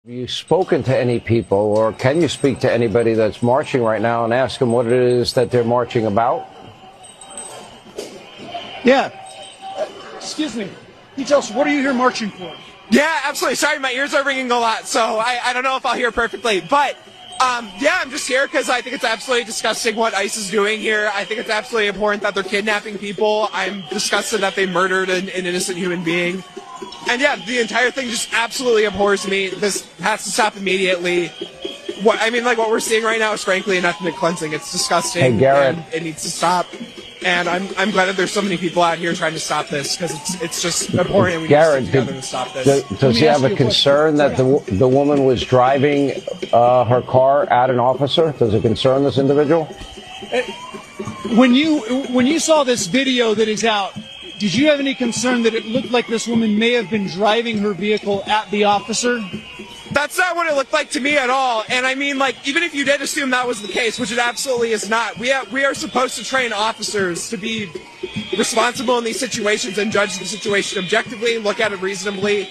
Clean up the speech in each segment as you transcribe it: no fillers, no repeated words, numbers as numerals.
Have you spoken to any people, or can you speak to anybody that's marching right now and ask them what it is that they're marching about? Yeah. Excuse me. Can you tell us, what are you here marching for? Yeah, absolutely. Sorry, my ears are ringing a lot, so I don't know if I'll hear perfectly. But, yeah, I'm just here because I think it's absolutely disgusting what ICE is doing here. I think it's absolutely abhorrent that they're kidnapping people. I'm disgusted that they murdered an innocent human being. And yeah, the entire thing just absolutely abhors me. This has to stop immediately. What we're seeing right now is frankly an ethnic cleansing. It's disgusting. Hey, Garrett. And it needs to stop. And I'm glad that there's so many people out here trying to stop this because it's just abhorrent. And we Garrett, need to stick together to stop this. Does he have a concern that the woman was driving her car at an officer? Does it concern this individual? When you saw this video that is out, did you have any concern that it looked like this woman may have been driving her vehicle at the officer? That's not what it looked like to me at all. And I mean, like, even if you did assume that was the case, which it absolutely is not, we are supposed to train officers to be responsible in these situations and judge the situation objectively, look at it reasonably.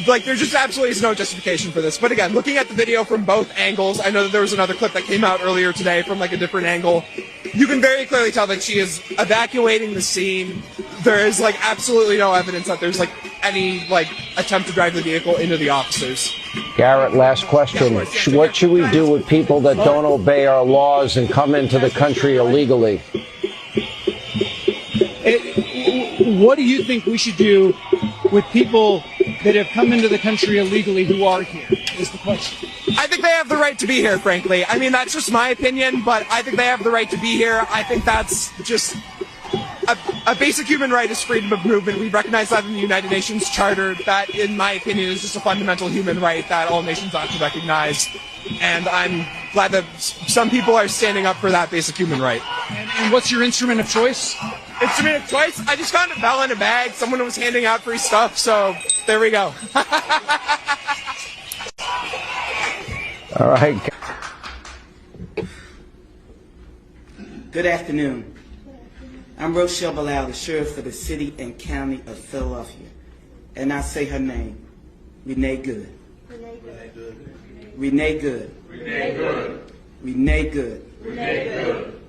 Like, there just absolutely is no justification for this. But again, looking at the video from both angles, I know that there was another clip that came out earlier today from, like, a different angle. You can very clearly tell that she is evacuating the scene. There is, like, absolutely no evidence that there's, like, any, like, attempt to drive the vehicle into the officers. Garrett, last question. What should we do with people that don't obey our laws and come into the country illegally? What do you think we should do with people that have come into the country illegally who are here, is the question. I think they have the right to be here, frankly. I mean, that's just my opinion, but I think they have the right to be here. I think that's just a basic human right is freedom of movement. We recognize that in the United Nations Charter. That, in my opinion, is just a fundamental human right that all nations ought to recognize. And I'm glad that some people are standing up for that basic human right. And what's your instrument of choice? Instrument of choice? I just found a bell in a bag. Someone was handing out free stuff, so there we go. All right. Good afternoon. I'm Rochelle Bilal, the sheriff for the city and county of Philadelphia. And I say her name, Renee Good. Renee Good. Renee Good. Renee Good. Renee Good. Renee Good.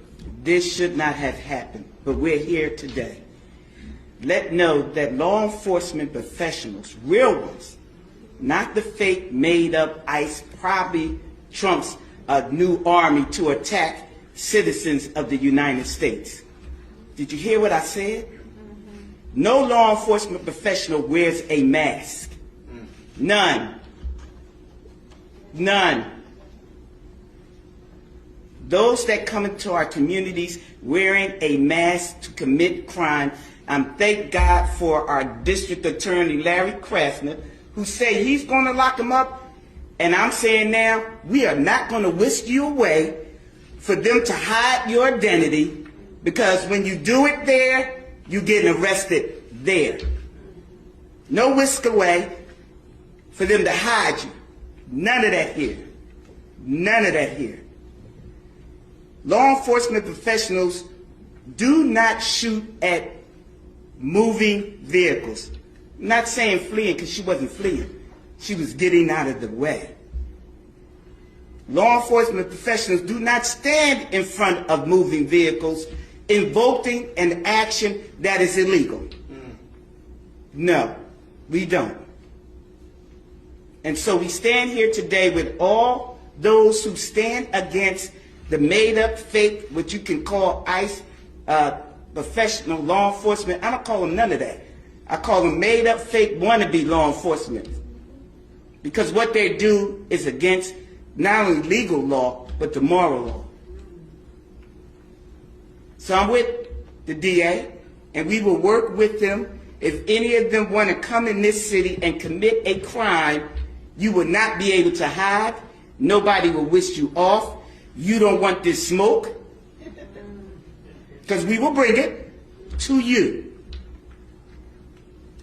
This should not have happened, but we're here today. Let know that law enforcement professionals, real ones, not the fake made-up ICE, probably Trump's new army to attack citizens of the United States. Did you hear what I said? No law enforcement professional wears a mask. None. None. Those that come into our communities wearing a mask to commit crime, thank God for our district attorney, Larry Krasner, who said he's going to lock them up. And I'm saying now, we are not going to whisk you away for them to hide your identity, because when you do it there, you get arrested there. No whisk away for them to hide you. None of that here. None of that here. Law enforcement professionals do not shoot at moving vehicles. I'm not saying fleeing, because she wasn't fleeing. She was getting out of the way. Law enforcement professionals do not stand in front of moving vehicles invoking an action that is illegal. No, we don't. And so we stand here today with all those who stand against the made-up, fake, what you can call ICE, professional law enforcement. I don't call them none of that. I call them made-up, fake, wannabe law enforcement. Because what they do is against not only legal law, but the moral law. So I'm with the DA, and we will work with them. If any of them want to come in this city and commit a crime, you will not be able to hide. Nobody will whisk you off. You don't want this smoke, because we will bring it to you.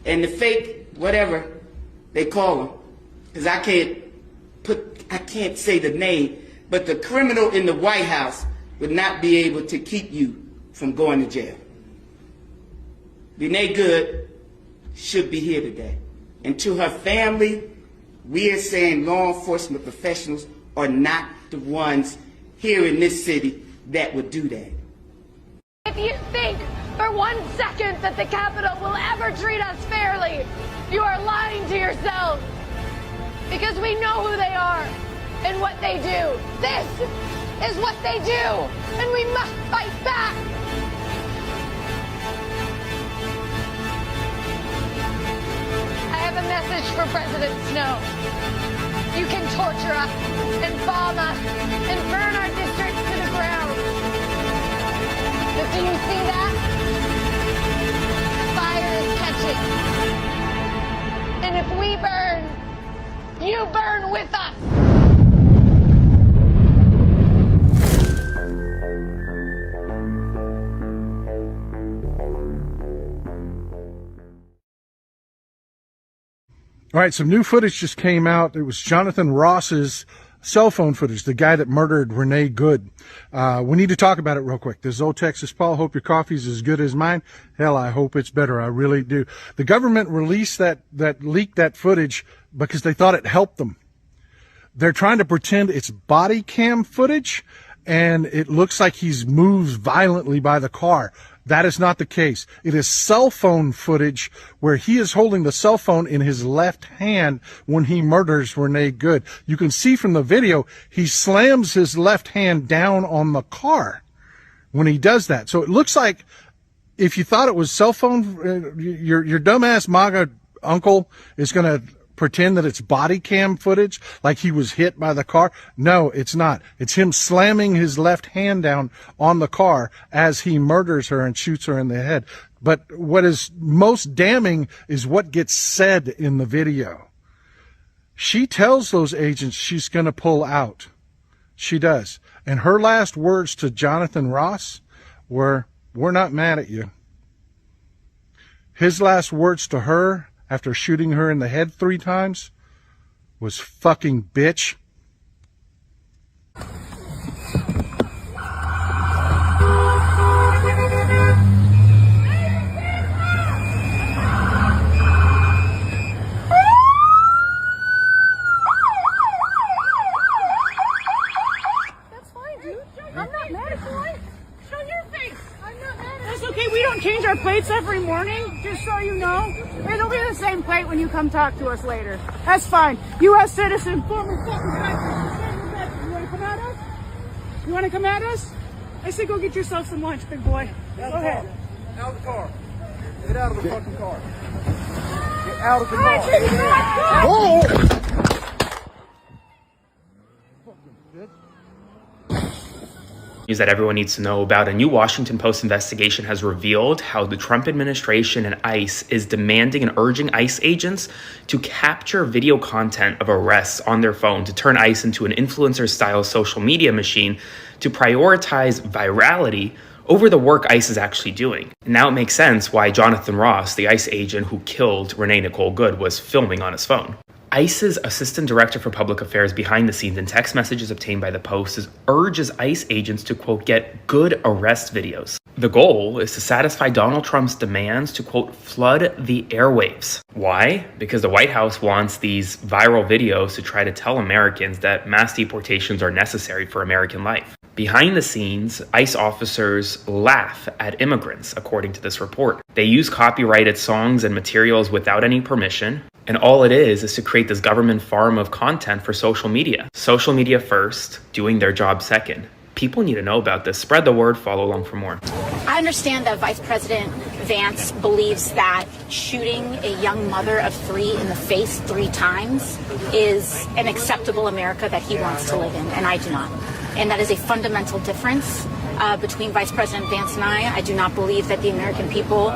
And the fake, whatever they call them, because I can't say the name, but the criminal in the White House would not be able to keep you from going to jail. Renee Good should be here today. And to her family, We are saying law enforcement professionals are not the ones here in this city that would do that. If you think for 1 second that the Capitol will ever treat us fairly, you are lying to yourselves. Because we know who they are and what they do. This is what they do, and we must fight back. I have a message for President Snow. You can torture us and bomb us and burn our districts to the ground. But do you see that? Fire is catching. And if we burn, you burn with us. All right, some new footage just came out. It was Jonathan Ross's cell phone footage, the guy that murdered Renee Good. We need to talk about it real quick. This is Old Texas Paul. Hope your coffee's as good as mine. Hell, I hope it's better. I really do. The government released leaked that footage because they thought it helped them. They're trying to pretend it's body cam footage, and it looks like he's moved violently by the car. That is not the case. It is cell phone footage where he is holding the cell phone in his left hand when he murders Renee Good. You can see from the video, he slams his left hand down on the car when he does that. So it looks like if you thought it was cell phone, your dumbass MAGA uncle is going to pretend that it's body cam footage, like he was hit by the car. No, it's not. It's him slamming his left hand down on the car as he murders her and shoots her in the head. But what is most damning is what gets said in the video. She tells those agents she's going to pull out. She does. And her last words to Jonathan Ross were, "We're not mad at you." His last words to her after shooting her in the head 3 times was, "Fucking bitch." That's fine, dude. I'm not mad at you. Show your face. I'm not mad at you. That's okay. We don't change our plates every morning, just so you know. It'll be the same plate when you come talk to us later. That's fine. U.S. citizen, former fucking country. You want to come at us? You want to come at us? I say go get yourself some lunch, big boy. Go ahead. Out of the car. Get out of the fucking car. Get out of the car. Whoa! News that everyone needs to know about. A new Washington Post investigation has revealed how the Trump administration and ICE is demanding and urging ICE agents to capture video content of arrests on their phone to turn ICE into an influencer-style social media machine to prioritize virality over the work ICE is actually doing. Now it makes sense why Jonathan Ross, the ICE agent who killed Renee Nicole Good, was filming on his phone. ICE's Assistant Director for Public Affairs behind the scenes in text messages obtained by the Post urges ICE agents to, quote, get good arrest videos. The goal is to satisfy Donald Trump's demands to, quote, flood the airwaves. Why? Because the White House wants these viral videos to try to tell Americans that mass deportations are necessary for American life. Behind the scenes, ICE officers laugh at immigrants, according to this report. They use copyrighted songs and materials without any permission. And all it is to create this government farm of content for social media. Social media first, doing their job second. People need to know about this. Spread the word, follow along for more. I understand that Vice President Vance believes that shooting a young mother of 3 in the face 3 times is an acceptable America that he wants to live in, and I do not. And that is a fundamental difference between Vice President Vance and I. I do not believe that the American people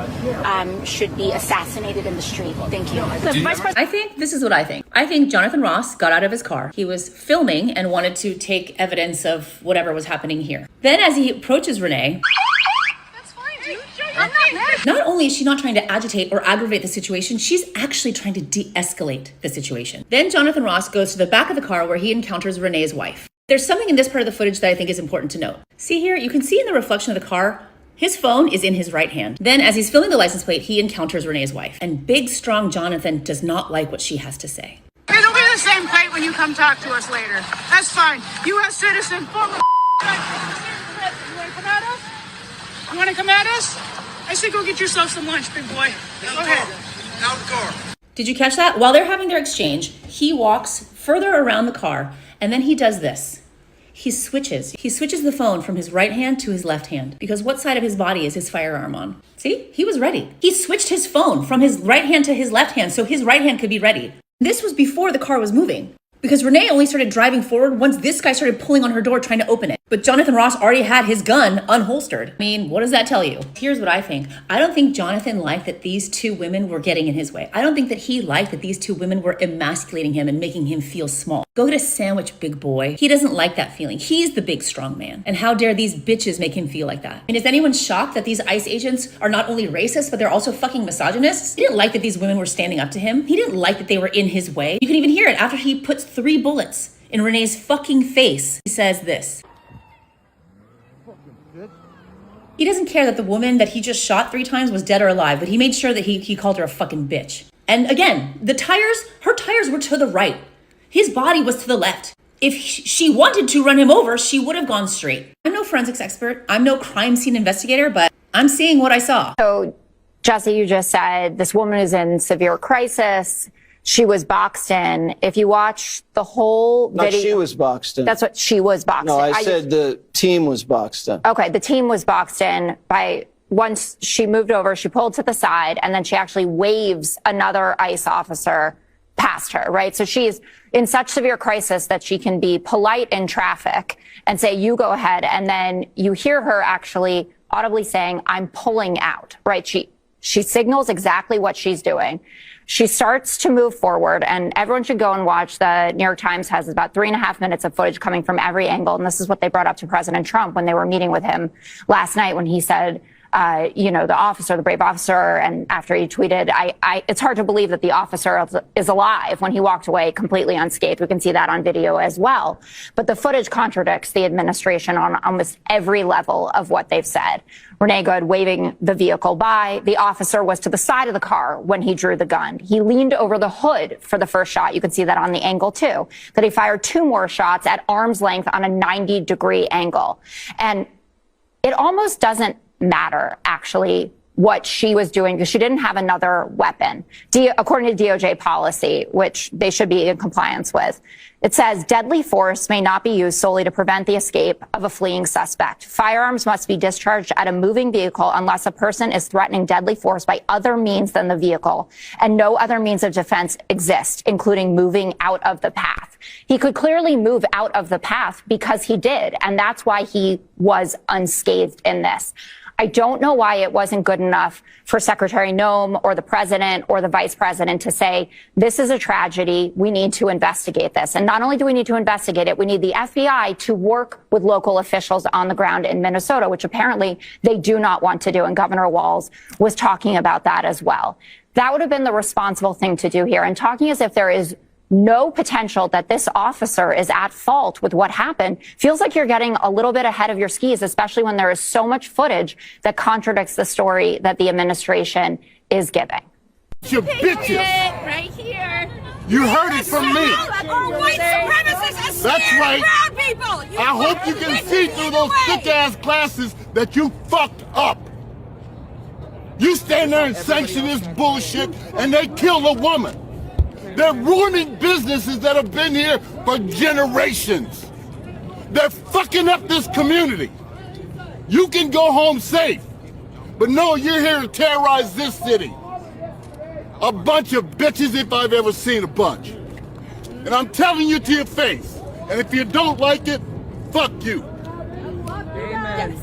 should be assassinated in the street. Thank you. I think this is what I think. I think Jonathan Ross got out of his car. He was filming and wanted to take evidence of whatever was happening here. Then as he approaches Renee, That's fine, dude. I'm not mad. not only is she not trying to agitate or aggravate the situation, she's actually trying to de-escalate the situation. Then Jonathan Ross goes to the back of the car where he encounters Renee's wife. There's something in this part of the footage that I think is important to note. See here, you can see in the reflection of the car, his phone is in his right hand. Then as he's filling the license plate, he encounters Renee's wife. And big, strong Jonathan does not like what she has to say. Hey, don't get get the same plate when you come talk to us later. That's fine. U.S. citizen, former. You want to come at us? You want to come at us? I say go get yourself some lunch, big boy. Go ahead. Out the car. Did you catch that? While they're having their exchange, he walks further around the car, and then he does this. He switches the phone from his right hand to his left hand, because what side of his body is his firearm on? See, he was ready. He switched his phone from his right hand to his left hand so his right hand could be ready. This was before the car was moving, because Renee only started driving forward once this guy started pulling on her door trying to open it. But Jonathan Ross already had his gun unholstered. I mean, what does that tell you? Here's what I think. I don't think Jonathan liked that these two women were getting in his way. I don't think that he liked that these two women were emasculating him and making him feel small. Go get a sandwich, big boy. He doesn't like that feeling. He's the big strong man. And how dare these bitches make him feel like that? And is anyone shocked that these ICE agents are not only racist, but they're also fucking misogynists? He didn't like that these women were standing up to him. He didn't like that they were in his way. You can even hear it after he puts 3 bullets in Renee's fucking face. He says this. He doesn't care that the woman that he just shot 3 times was dead or alive, but he made sure that he called her a fucking bitch. And again, her tires were to the right. His body was to the left. If she wanted to run him over, she would have gone straight. I'm no forensics expert. I'm no crime scene investigator, but I'm seeing what I saw. So, Jesse, you just said this woman is in severe crisis. She was boxed in. If you watch the whole video... No, she was boxed in. That's what she was boxed in. No, I said the team was boxed in. Okay, the team was boxed in by... Once she moved over, she pulled to the side, and then she actually waves another ICE officer past her, right? So she's in such severe crisis that she can be polite in traffic and say, you go ahead. And then you hear her actually audibly saying, I'm pulling out, right? She signals exactly what she's doing. She starts to move forward, and everyone should go and watch. The New York Times has about 3.5 minutes of footage coming from every angle. And this is what they brought up to President Trump when they were meeting with him last night, when he said, the officer, the brave officer, and after he tweeted, it's hard to believe that the officer is alive when he walked away completely unscathed. We can see that on video as well. But the footage contradicts the administration on almost every level of what they've said. Renee Good waving the vehicle by. The officer was to the side of the car when he drew the gun. He leaned over the hood for the first shot. You can see that on the angle too. That he fired 2 more shots at arm's length on a 90-degree angle. And it almost doesn't matter, actually, what she was doing, because she didn't have another weapon. According to DOJ policy, which they should be in compliance with, it says deadly force may not be used solely to prevent the escape of a fleeing suspect. Firearms must be discharged at a moving vehicle unless a person is threatening deadly force by other means than the vehicle, and no other means of defense exist, including moving out of the path. He could clearly move out of the path because he did, and that's why he was unscathed in this. I don't know why it wasn't good enough for Secretary Noem or the president or the vice president to say, this is a tragedy. We need to investigate this. And not only do we need to investigate it, we need the FBI to work with local officials on the ground in Minnesota, which apparently they do not want to do. And Governor Walz was talking about that as well. That would have been the responsible thing to do here. And talking as if there is no potential that this officer is at fault with what happened feels like you're getting a little bit ahead of your skis, especially when there is so much footage that contradicts the story that the administration is giving. You bitches! Right here. You heard it from me. White supremacists. That's right. Proud people. I hope you can see through those thick-ass glasses that you fucked up. You stand there and sanction this bullshit, and they kill a woman. They're ruining businesses that have been here for generations. They're fucking up this community. You can go home safe, but no, you're here to terrorize this city. A bunch of bitches if I've ever seen a bunch. And I'm telling you to your face, and if you don't like it, fuck you. Amen.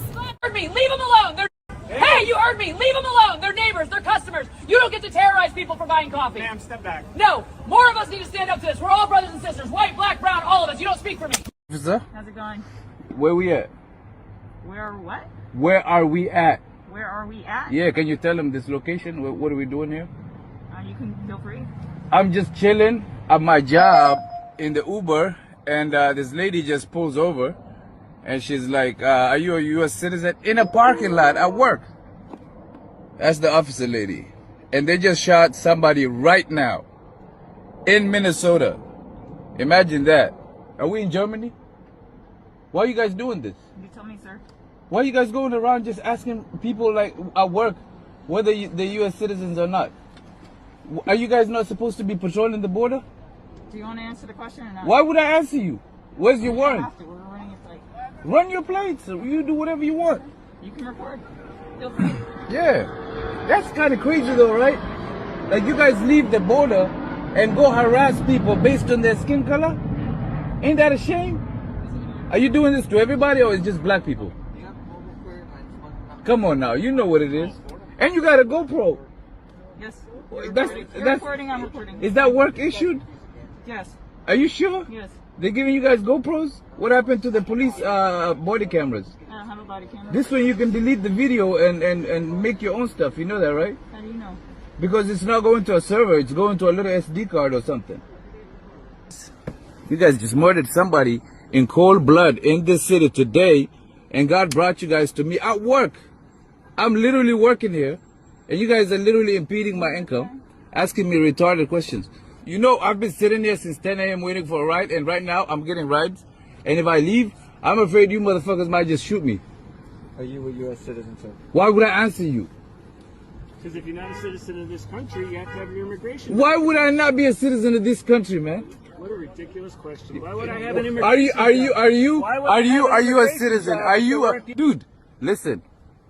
Heard me. Leave them alone. Hey, you heard me. Leave them alone. They're neighbors. They're customers. You don't get to terrorize people for buying coffee. Ma'am, step back. No. More of us need to stand up to this. We're all brothers and sisters. White, black, brown, all of us. You don't speak for me. Officer? How's it going? Where we at? Where what? Where are we at? Where are we at? Yeah, can you tell them this location? What are we doing here? You can feel free. I'm just chilling at my job in the Uber, and this lady just pulls over, and she's like, are you a U.S. citizen? In a parking lot at work. That's the officer lady. And they just shot somebody right now in Minnesota. Imagine that. Are we in Germany? Why are you guys doing this? You tell me, sir. Why are you guys going around just asking people like at work whether they're U.S. citizens or not? Are you guys not supposed to be patrolling the border? Do you want to answer the question or not? Why would I answer you? Where's your warrant? We're running a plate. Run your plates. You do whatever you want. You can record. Feel free. Yeah. That's kind of crazy though, right? Like you guys leave the border and go harass people based on their skin color? Ain't that a shame? Are you doing this to everybody or is it just black people? Come on now, you know what it is. And you got a GoPro. Yes. That's recording, I'm recording. Is that work issued? Yes. Are you sure? Yes. They're giving you guys GoPros? What happened to the police body cameras? I don't have a body camera. This way you can delete the video and make your own stuff. You know that, right? How do you know? Because it's not going to a server. It's going to a little SD card or something. You guys just murdered somebody in cold blood in this city today, and God brought you guys to me at work. I'm literally working here, and you guys are literally impeding my income, asking me retarded questions. You know, I've been sitting here since 10 a.m. waiting for a ride, and right now I'm getting rides. And if I leave, I'm afraid you motherfuckers might just shoot me. Are you a U.S. citizen, sir? Why would I answer you? Because if you're not a citizen of this country, you have to have your immigration. Why would I not be a citizen of this country, man? What a ridiculous question. Why would I have an immigration? Are you a citizen? Are you a dude? Listen,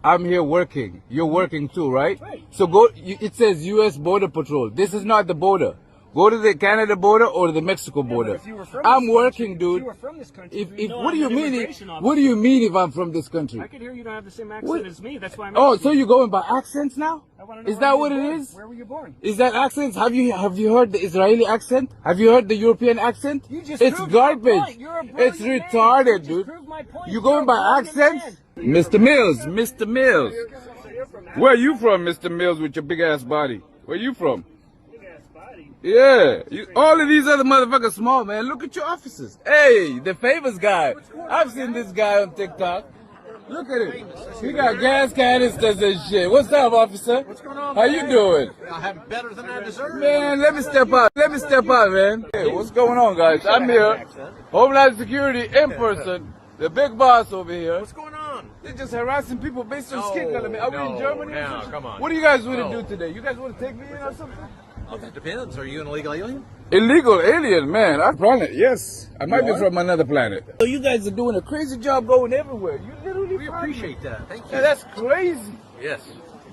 I'm here working. You're working too, right? So go. It says U.S. Border Patrol. This is not the border. Go to the Canada border or the Mexico border. I'm working, dude. What do you mean? What do you mean if I'm from this country? I can hear you don't have the same accent as me. That's why I'm. Oh, so you're going by accents now? Is that what it is? Where were you born? Is that accents? Have you heard the Israeli accent? Have you heard the European accent? It's garbage. It's retarded, dude. You going by accents? Mr. Mills, Mr. Mills. Where are you from, Mr. Mills, with your big ass body? Where you from? Yeah, all of these other motherfuckers small, man. Look at your officers. Hey, the famous guy. I've seen this guy on TikTok. Look at him. He got gas canisters and shit. What's up, officer? What's going on, How man? you doing? I have better than I deserve. Man, let me step out. Let me step out, man. Hey, what's going on, guys? I'm here. Homeland Security in person. The big boss over here. What's going on? They're just harassing people based on skin color, man. Are we in Germany? No, come on. What do you guys want to do today? You guys want to take me in or something? Oh, that depends. Are you an illegal alien? Illegal alien, man. Our planet, yes. I might be from another planet. So you guys are doing a crazy job going everywhere. You literally. We appreciate that. Thank you. Yeah, that's crazy. Yes.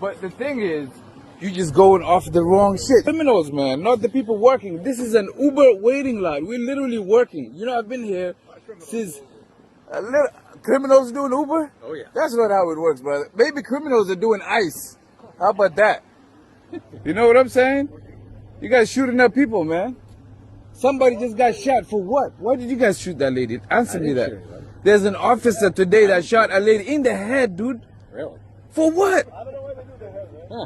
But the thing is, you just going off the wrong shit. Criminals, man, not the people working. This is an Uber waiting line. We're literally working. You know, I've been here since. Criminals doing Uber? Oh yeah. That's not how it works, brother. Maybe criminals are doing ICE. How about that? You know what I'm saying? You guys shooting up people, man. Somebody just got shot for what? Why did you guys shoot that lady? Answer me that. There's an officer today that shot a lady in the head, dude. Really? For what? Huh.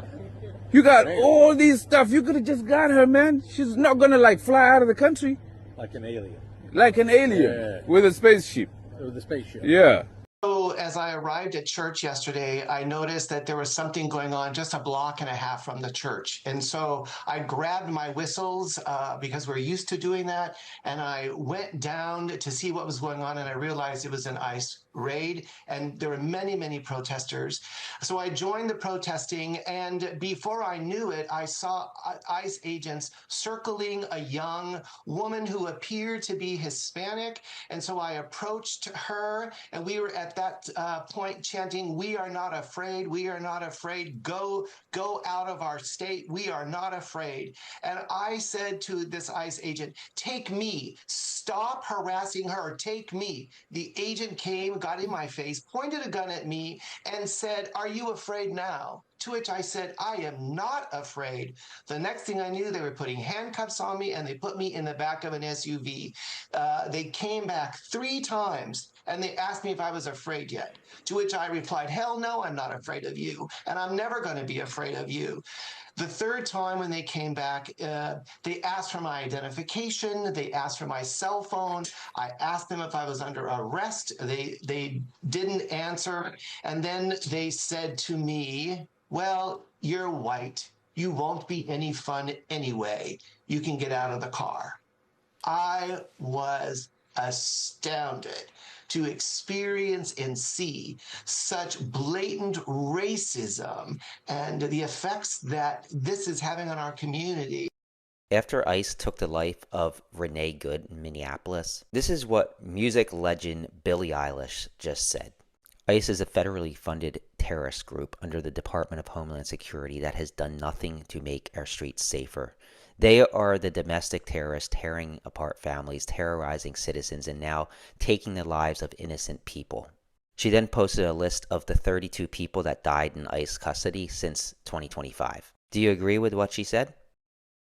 You got all these stuff. You could have just got her, man. She's not gonna like fly out of the country. Like an alien. Like an alien with a spaceship. With a spaceship. Yeah. So as I arrived at church yesterday, I noticed that there was something going on just a block and a half from the church. And so I grabbed my whistles because we're used to doing that. And I went down to see what was going on. And I realized it was an ICE raid. And there were many, many protesters. So I joined the protesting. And before I knew it, I saw ICE agents circling a young woman who appeared to be Hispanic. And so I approached her, and we were at that point chanting, "We are not afraid. We are not afraid. Go out of our state. We are not afraid." And I said to this ICE agent, "Take me. Stop harassing her. Take me." The agent came, got in my face, pointed a gun at me, and said, "Are you afraid now?" To which I said, "I am not afraid." The next thing I knew, they were putting handcuffs on me, and they put me in the back of an SUV. They came back 3 times, and they asked me if I was afraid yet. To which I replied, "Hell no, I'm not afraid of you, and I'm never going to be afraid of you." The 3rd time when they came back, they asked for my identification. They asked for my cell phone. I asked them if I was under arrest. They didn't answer. And then they said to me, "Well, you're white. You won't be any fun anyway. You can get out of the car." I was astounded to experience and see such blatant racism and the effects that this is having on our community. After ICE took the life of Renee Good in Minneapolis, this is what music legend Billie Eilish just said. ICE is a federally funded terrorist group under the Department of Homeland Security that has done nothing to make our streets safer. They are the domestic terrorists tearing apart families, terrorizing citizens, and now taking the lives of innocent people. She then posted a list of the 32 people that died in ICE custody since 2025. Do you agree with what she said?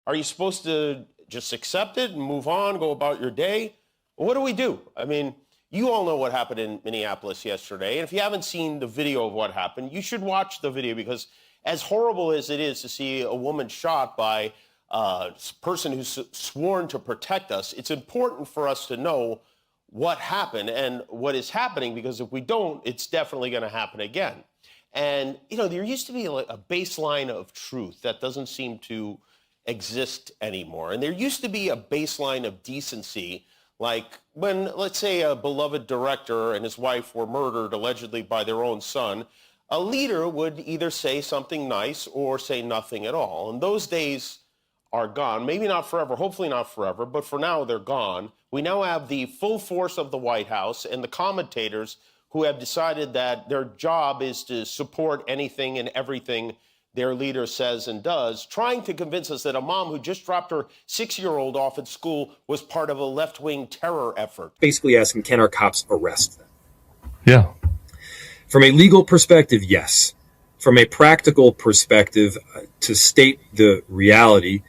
Are you supposed to just accept it and move on, go about your day? What do we do? I mean, you all know what happened in Minneapolis yesterday. And if you haven't seen the video of what happened, you should watch the video, because as horrible as it is to see a woman shot by a person who's sworn to protect us, it's important for us to know what happened and what is happening, because if we don't, it's definitely going to happen again. And, you know, there used to be a baseline of truth that doesn't seem to exist anymore. And there used to be a baseline of decency, like when, let's say, a beloved director and his wife were murdered allegedly by their own son, a leader would either say something nice or say nothing at all. And those days are gone. Maybe not forever, hopefully not forever, but for now they're gone. We now have the full force of the White House and the commentators who have decided that their job is to support anything and everything their leader says and does, trying to convince us that a mom who just dropped her 6-year-old off at school was part of a left-wing terror effort. Basically asking, can our cops arrest them? Yeah. From a legal perspective, yes. From a practical perspective, to state the reality,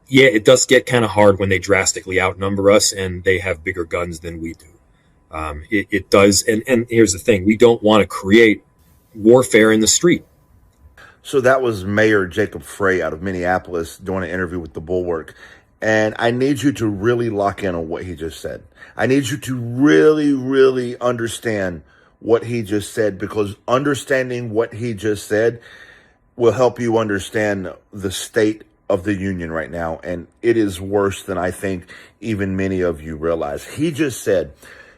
yeah, it does get kind of hard when they drastically outnumber us and they have bigger guns than we do. It does. And here's the thing. We don't want to create warfare in the street. So that was Mayor Jacob Frey out of Minneapolis doing an interview with The Bulwark. And I need you to really lock in on what he just said. I need you to really, really understand what he just said, because understanding what he just said will help you understand the state of the union right now. And it is worse than I think even many of you realize. He just said,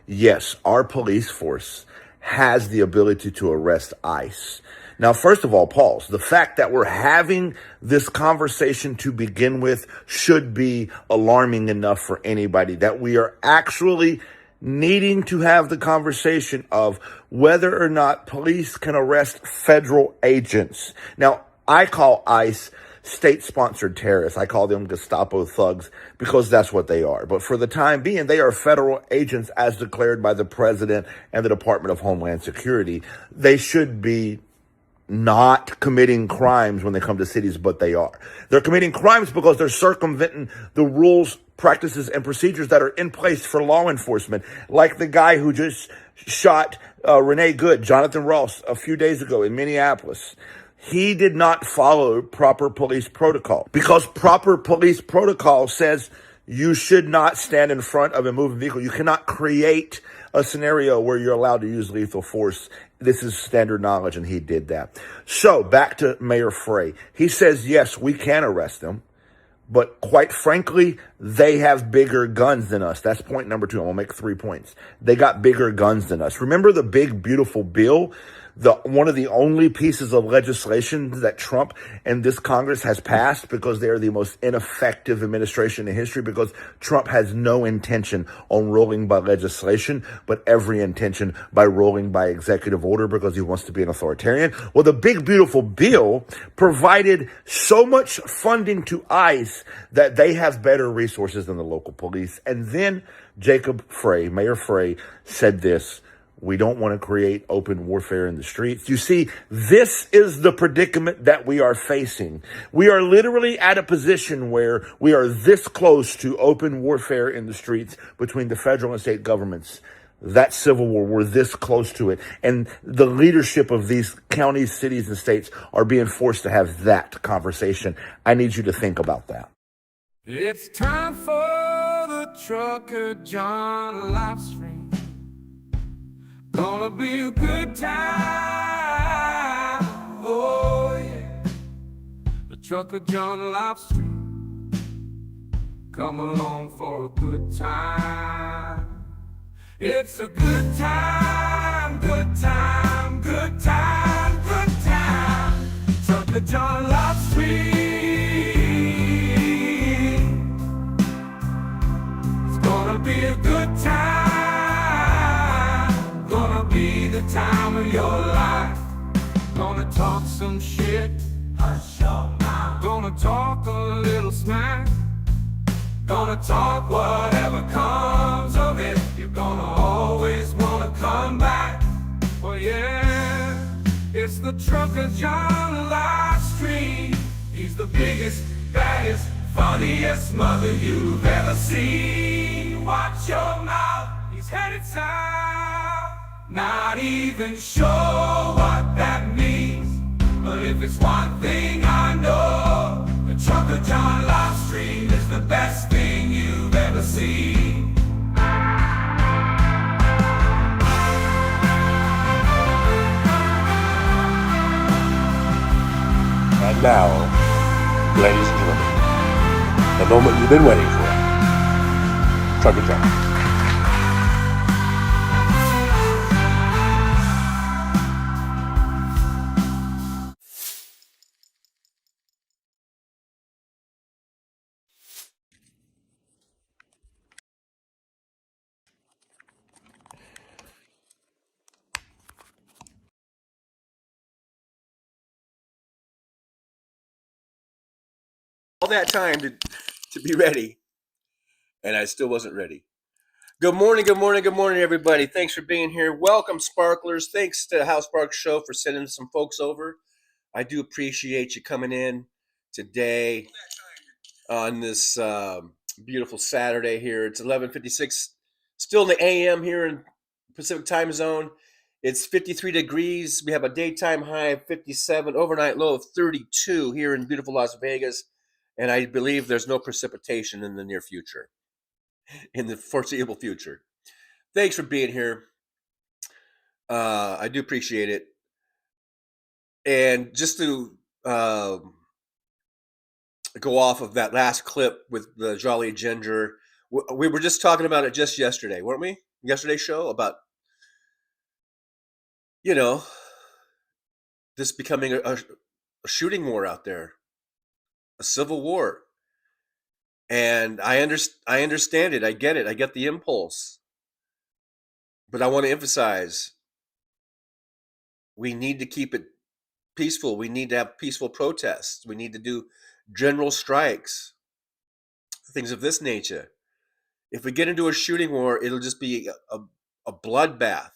yes, our police force has the ability to arrest ICE. Now, first of all, pause. The fact that we're having this conversation to begin with should be alarming enough for anybody, that we are actually needing to have the conversation of whether or not police can arrest federal agents. Now, I call ICE state-sponsored terrorists. I call them Gestapo thugs because that's what they are. But for the time being, they are federal agents as declared by the president and the Department of Homeland Security. They should be not committing crimes when they come to cities, but they are. They're committing crimes because they're circumventing the rules, practices, and procedures that are in place for law enforcement, like the guy who just shot Renee Good, Jonathan Ross, a few days ago in Minneapolis. He did not follow proper police protocol, because proper police protocol says you should not stand in front of a moving vehicle. You cannot create a scenario where you're allowed to use lethal force. This is standard knowledge, and he did that. So back to Mayor Frey. He says, yes, we can arrest them, but quite frankly, they have bigger guns than us. That's point number 2. I'm going to make 3 points. They got bigger guns than us. Remember the big, beautiful bill? One of the only pieces of legislation that Trump and this Congress has passed, because they are the most ineffective administration in history, because Trump has no intention on ruling by legislation, but every intention by ruling by executive order, because he wants to be an authoritarian. Well, the big, beautiful bill provided so much funding to ICE that they have better resources than the local police. And then Jacob Frey, Mayor Frey, said this: we don't want to create open warfare in the streets. You see, this is the predicament that we are facing. We are literally at a position where we are this close to open warfare in the streets between the federal and state governments. That civil war, we're this close to it. And the leadership of these counties, cities, and states are being forced to have that conversation. I need you to think about that. It's time for the trucker John live stream. Gonna be a good time, oh yeah. The trucker John live stream. Come along for a good time. It's a good time, good time, good time, good time. Trucker John Love Street. It's gonna be a good time. Gonna be the time of your life. Gonna talk some shit. Hush your mouth. Gonna talk a little smack. Gonna talk whatever comes of it. You're gonna always wanna come back. Oh yeah, it's the trucker John Live Stream. He's the biggest, baddest, funniest mother you've ever seen. Watch your mouth, he's headed south. Not even sure what that means, but if it's one thing I know, the trucker John Live Stream is the best thing you've ever seen. And now, ladies and gentlemen, the moment you've been waiting for. Trucker John. All that time to be ready, and I still wasn't ready. Good morning, good morning, good morning, everybody. Thanks for being here. Welcome, Sparklers. Thanks to House Sparks Show for sending some folks over. I do appreciate you coming in today on this beautiful Saturday here. It's 11:56, still in the AM here in Pacific Time Zone. It's 53 degrees. We have a daytime high of 57, overnight low of 32 here in beautiful Las Vegas. And I believe there's no precipitation in the near future, in the foreseeable future. Thanks for being here. I do appreciate it. And just to go off of that last clip with the Jolly Ginger, we were just talking about it just yesterday, weren't we? Yesterday's show about, you know, this becoming a shooting war out there, a civil war. And I understand it. I get it. I get the impulse. But I want to emphasize, we need to keep it peaceful. We need to have peaceful protests. We need to do general strikes, things of this nature. If we get into a shooting war, it'll just be a bloodbath.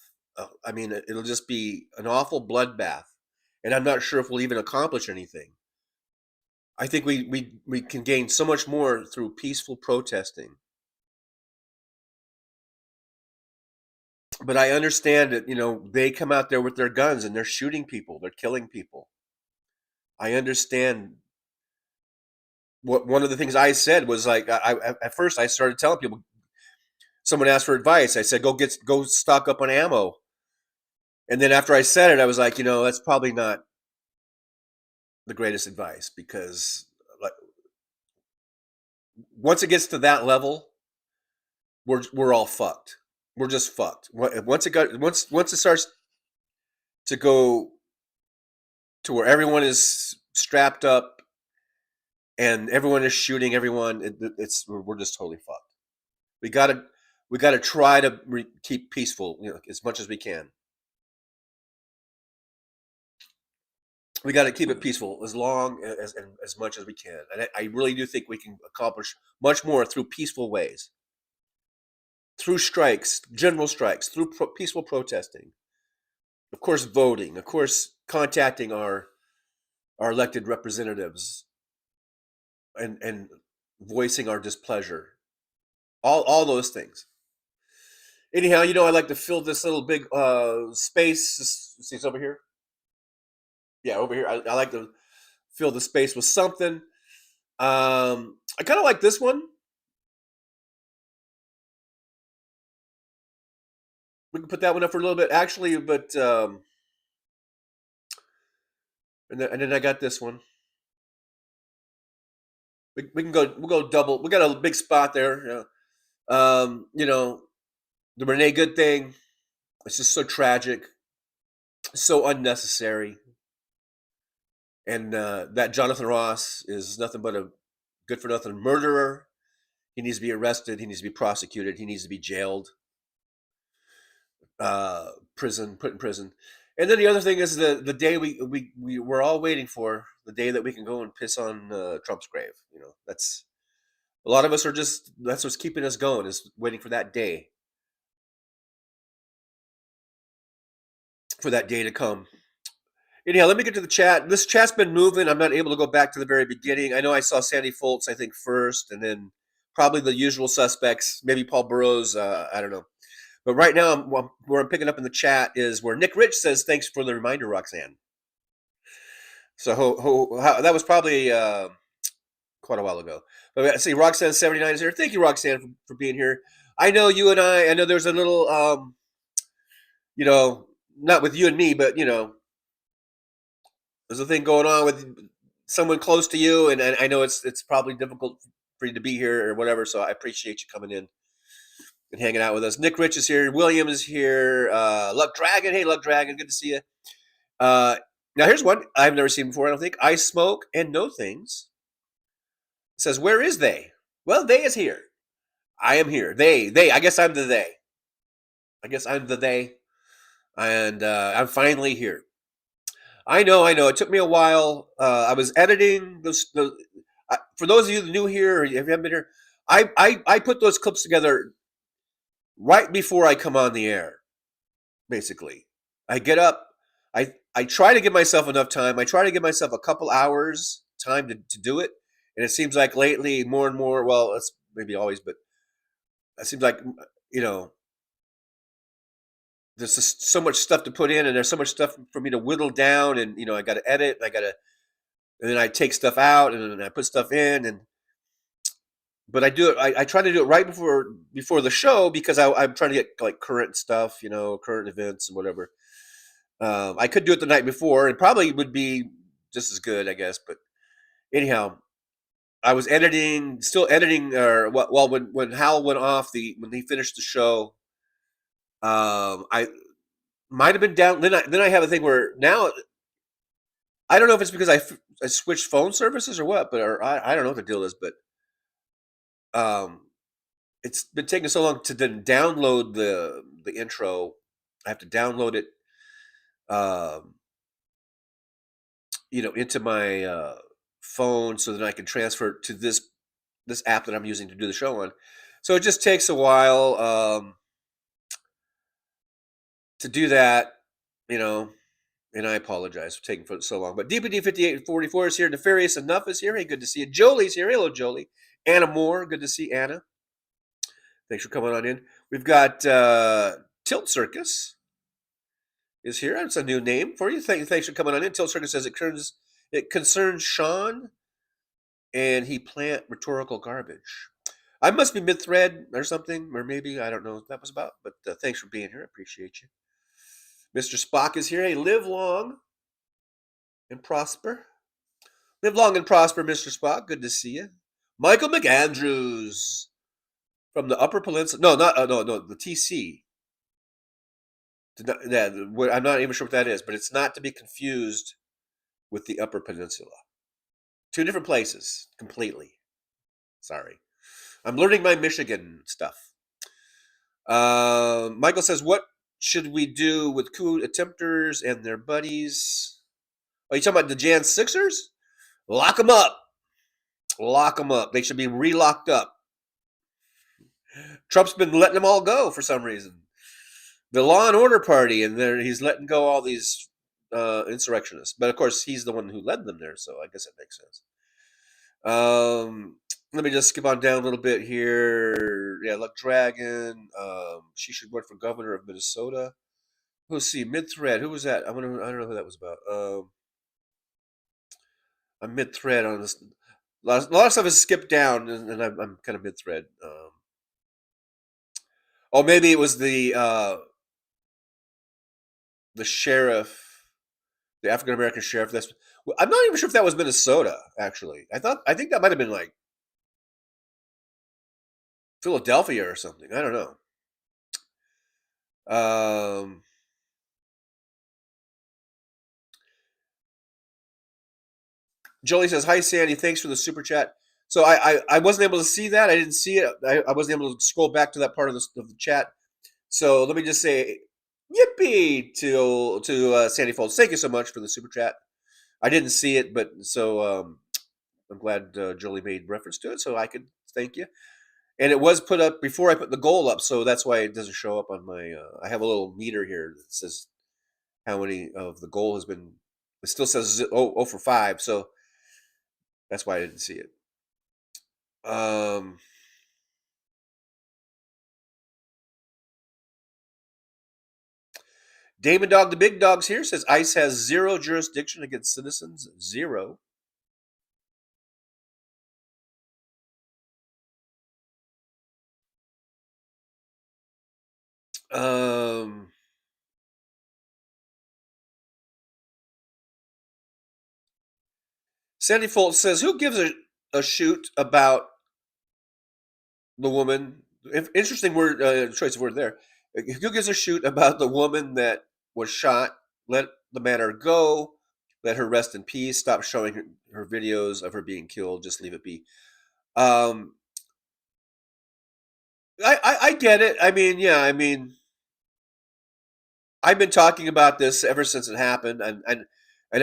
I mean, it'll just be an awful bloodbath. And I'm not sure if we'll even accomplish anything. I think we can gain so much more through peaceful protesting. But I understand that, you know, they come out there with their guns and they're shooting people. They're killing people. I understand. One of the things I said was like, at first I started telling people, someone asked for advice. I said, go stock up on ammo. And then after I said it, I was like, you know, that's probably not the greatest advice, because like, once it gets to that level, we're all fucked. We're just fucked. Once it starts to go to where everyone is strapped up and everyone is shooting everyone, we're just totally fucked. We gotta try to keep peaceful, you know, as much as we can. We got to keep it peaceful as long as much as we can, and I really do think we can accomplish much more through peaceful ways, through strikes, general strikes, through peaceful protesting, of course, voting, of course, contacting our elected representatives, and voicing our displeasure, all those things. Anyhow, you know, I like to fill this little big space. See, it's over here. Yeah, over here. I like to fill the space with something. I kind of like this one. We can put that one up for a little bit, actually, but and then I got this one. We can go. We'll go double. We got a big spot there. You know, the Renee Good thing. It's just so tragic, so unnecessary, and that Jonathan Ross is nothing but a good for nothing murderer. He needs to be arrested. He needs to be prosecuted. He needs to be jailed, put in prison. And then the other thing is the day we're all waiting for, the day that we can go and piss on Trump's grave. You know, that's a lot of us are just, that's what's keeping us going, is waiting for that day. For that day to come. Anyhow, let me get to the chat. This chat's been moving. I'm not able to go back to the very beginning. I know I saw Sandy Foltz, I think, first, and then probably the usual suspects, maybe Paul Burrows. I don't know. But right now, where I'm picking up in the chat is where Nick Rich says, "Thanks for the reminder, Roxanne." So that was probably quite a while ago. But see, Roxanne79 is here. Thank you, Roxanne, for being here. I know you and I know there's a little, you know, not with you and me, but, you know, there's a thing going on with someone close to you, and I know it's probably difficult for you to be here or whatever, so I appreciate you coming in and hanging out with us. Nick Rich is here. William is here. Luck Dragon. Hey, Luck Dragon. Good to see you. Now, here's one I've never seen before, I don't think. I Smoke and Know Things says, where is they? Well, they is here. I am here. They. I guess I'm the they. I guess I'm the they. And I'm finally here. I know. It took me a while. I was editing those. For those of you new here, or if you haven't been here, I put those clips together right before I come on the air. Basically, I get up. I try to give myself enough time. I try to give myself a couple hours time to do it, and it seems like lately more and more. Well, that's maybe always, but it seems like, you know, there's just so much stuff to put in, and there's so much stuff for me to whittle down, and, you know, I got to edit, and then I take stuff out, and then I put stuff in, but I do it. I try to do it right before the show, because I'm trying to get like current stuff, you know, current events and whatever. I could do it the night before, and probably would be just as good, I guess. But anyhow, I was still editing, or well, when Hal went off, when he finished the show. I might have been down. Then I have a thing where now, I don't know if it's because I switched phone services or what, but I don't know what the deal is, but it's been taking so long to then download the intro. I have to download it, you know, into my phone, so that I can transfer it to this app that I'm using to do the show on. So it just takes a while to do that, you know, and I apologize for taking so long. But DPD5844 is here. Nefarious Enough is here. Hey, good to see you. Jolie's here. Hello, Jolie. Anna Moore. Good to see Anna. Thanks for coming on in. We've got Tilt Circus is here. That's a new name for you. Thanks for coming on in. Tilt Circus says it concerns Sean, and he plant rhetorical garbage. I must be mid-thread or something, or maybe, I don't know what that was about, but thanks for being here. I appreciate you. Mr. Spock is here. Hey, live long and prosper. Live long and prosper, Mr. Spock. Good to see you. Michael McAndrews from the Upper Peninsula. No, the TC. I'm not even sure what that is, but it's not to be confused with the Upper Peninsula. Two different places, completely. Sorry. I'm learning my Michigan stuff. Michael says, what should we do with coup attempters and their buddies? Are you talking about the Jan Sixers? Lock them up. Lock them up. They should be re-locked up. Trump's been letting them all go for some reason. The Law and Order Party, and he's letting go all these insurrectionists. But of course, he's the one who led them there, so I guess it makes sense. Let me just skip on down a little bit here. Yeah, Luck Dragon. She should run for governor of Minnesota. Let's see, mid-thread. Who was that? I don't know who that was about. I'm mid-thread on this. A lot of stuff is skipped down, and I'm kind of mid-thread. Maybe it was the sheriff, the African American sheriff. I'm not even sure if that was Minnesota. Actually, I think that might have been like Philadelphia or something. I don't know. Jolie says, "Hi Sandy, thanks for the super chat." So I wasn't able to see that. I didn't see it. I wasn't able to scroll back to that part of the chat. So let me just say, yippee to Sandy Folds. Thank you so much for the super chat. I didn't see it, but so I'm glad Jolie made reference to it, so I could thank you. And it was put up before I put the goal up, so that's why it doesn't show up on my. I have a little meter here that says how many of the goal has been. It still says 0 for 5, so that's why I didn't see it. Damon Dog, the big dog's here, says ICE has 0 jurisdiction against citizens. 0. Sandy Foltz says, who gives a shoot about the woman? Interesting word, choice of word there. Who gives a shoot about the woman that was shot? Let the matter go. Let her rest in peace. Stop showing her videos of her being killed. Just leave it be. I get it. I mean, yeah. I mean, I've been talking about this ever since it happened, and I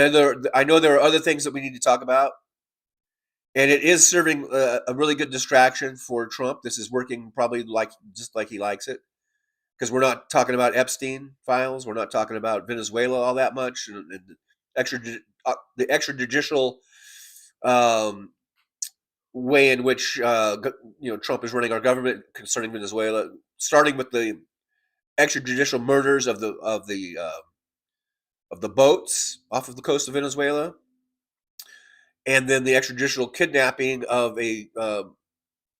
know there are other things that we need to talk about, and it is serving a really good distraction for Trump. This is working probably just like he likes it, because we're not talking about Epstein files, we're not talking about Venezuela all that much, and the extrajudicial way in which Trump is running our government concerning Venezuela, starting with the extrajudicial murders of the boats off of the coast of Venezuela, and then the extrajudicial kidnapping of a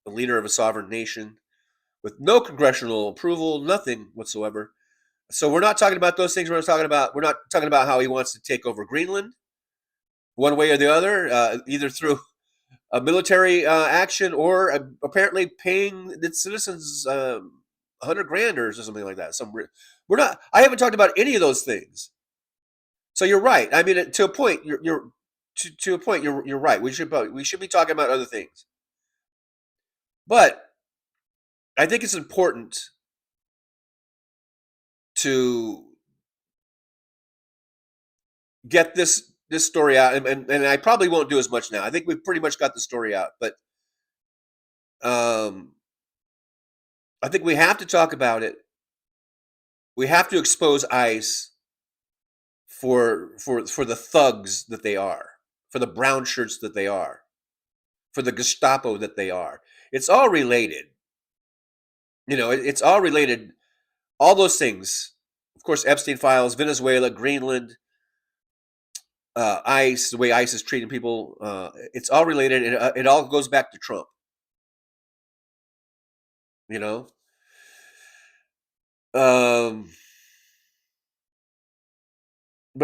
leader of a sovereign nation with no congressional approval, nothing whatsoever. So we're not talking about those things. We're not talking about how he wants to take over Greenland, one way or the other, either through a military action or apparently paying its citizens $100,000 or something like that. We're not. I haven't talked about any of those things. So you're right. I mean, to a point, you're right. We should be talking about other things. But I think it's important to get this story out, and I probably won't do as much now. I think we've pretty much got the story out, but I think we have to talk about it. We have to expose ICE for the thugs that they are, for the brown shirts that they are, for the Gestapo that they are. It's all related. It's all related. All those things. Of course, Epstein files, Venezuela, Greenland, ICE, the way ICE is treating people. It's all related. It all goes back to Trump. But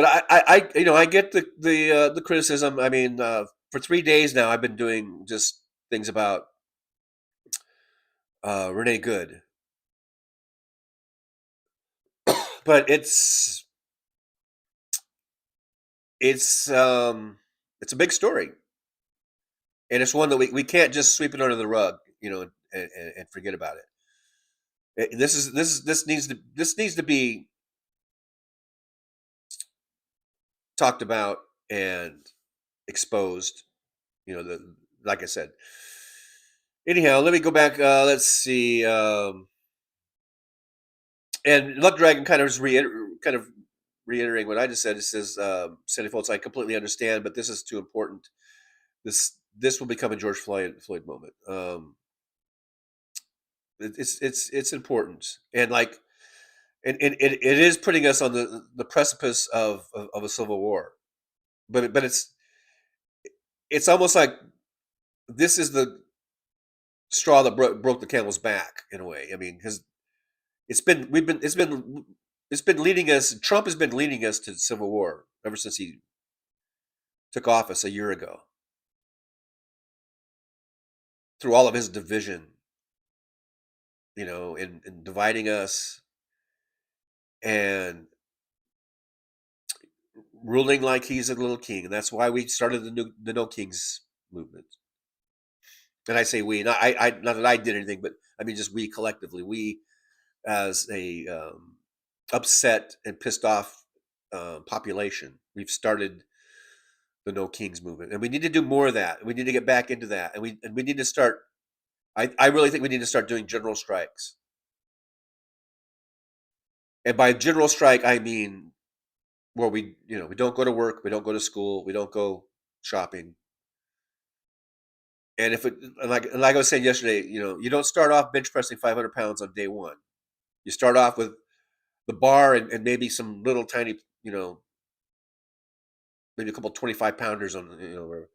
I get the criticism. I mean, for 3 days now, I've been doing just things about Renee Good, but it's a big story, and it's one that we can't just sweep it under the rug, and forget about it. This needs to be talked about and exposed. Like I said. Anyhow, let me go back. Let's see. And Luck Dragon kind of reiterating what I just said. It says, Sandy Foltz, I completely understand, but this is too important. This will become a George Floyd moment. It's important, and it is putting us on the precipice of a civil war. But it's almost like this is the straw that broke the camel's back in a way. I mean, because it's been leading us. Trump has been leading us to civil war ever since he took office a year ago, through all of his division and dividing us and ruling like he's a little king. And that's why we started the No Kings movement. And I say we, not not that I did anything, but I mean just we collectively, we as a upset and pissed off population, we've started the No Kings movement, and we need to do more of that. We need to get back into that, and we need to start. I really think we need to start doing general strikes, and by general strike I mean where we don't go to work, we don't go to school, we don't go shopping. And if it like I was saying yesterday, you don't start off bench pressing 500 pounds on day one. You start off with the bar and maybe some little tiny, maybe a couple 25 pounders on, or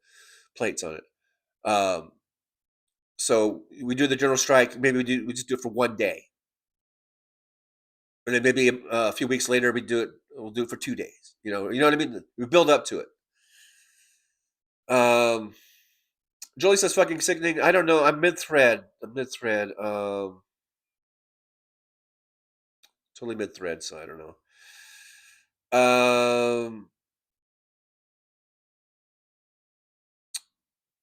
plates on it. So we do the general strike. Maybe we just do it for one day, and then maybe a few weeks later we'll do it for 2 days. You know what I mean? We build up to it. Jolie says fucking sickening. I don't know. I'm mid-thread. Totally mid-thread, so I don't know.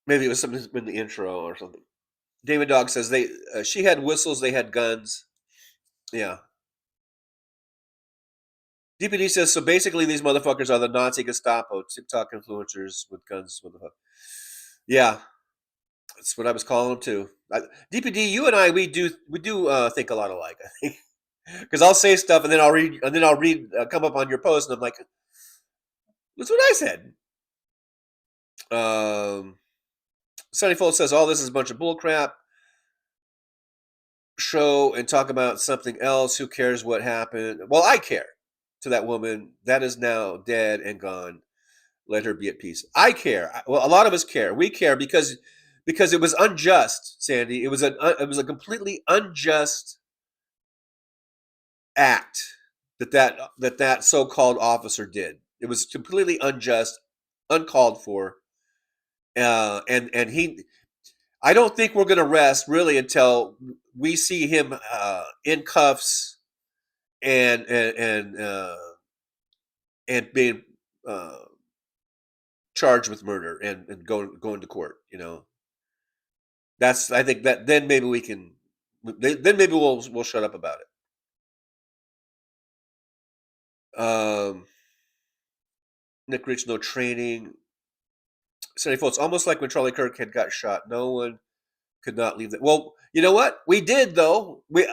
Maybe it was something in the intro or something. David Dog says she had whistles, they had guns. Yeah. DPD says, so basically these motherfuckers are the Nazi Gestapo, TikTok influencers with guns. Yeah. That's what I was calling them too. DPD, you and I, we do think a lot alike, I think. Because I'll say stuff and then I'll read come up on your post and I'm like, that's what I said. Sunny Fold says all this is a bunch of bullcrap. Show and talk about something else. Who cares what happened? Well, I care to that woman that is now dead and gone. Let her be at peace. I care. Well, a lot of us care. We care because it was unjust, Sandy. It was a completely unjust act that so-called officer did. It was completely unjust, uncalled for, and he. I don't think we're going to rest really until we see him in cuffs and being charged with murder and going to court. That's, I think that then maybe we can, then maybe we'll shut up about it. Nick Rich, no training. Sonny Folks, almost like when Charlie Kirk had got shot. No one could not leave that. Well, you know what? We did though. We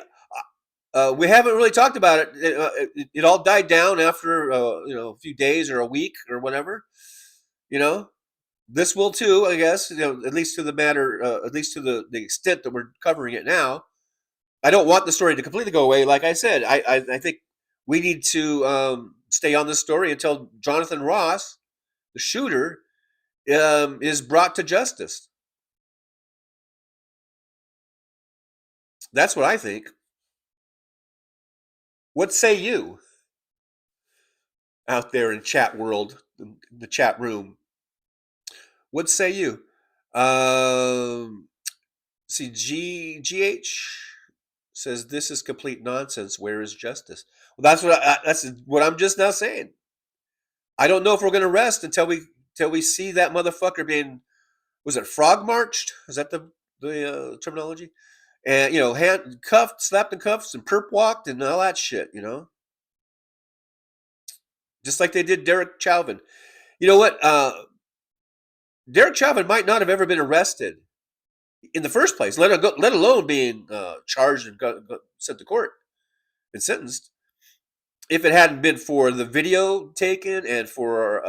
haven't really talked about it. It all died down after a few days or a week or whatever. This will too, I guess. At least to the matter, at least to the extent that we're covering it now. I don't want the story to completely go away. Like I said, I think we need to stay on this story until Jonathan Ross, the shooter, is brought to justice. That's what I think. What say you out there in chat world, the chat room? What say you? See, GH says this is complete nonsense. Where is justice? Well, that's what I'm just now saying. I don't know if we're going to rest until we see that motherfucker being, was it frog marched? Is that the terminology? And hand cuffed, slapped in cuffs, and perp walked, and all that shit. Just like they did Derek Chauvin. You know what? Derek Chauvin might not have ever been arrested in the first place, let alone being charged and sent to court and sentenced, if it hadn't been for the video taken and for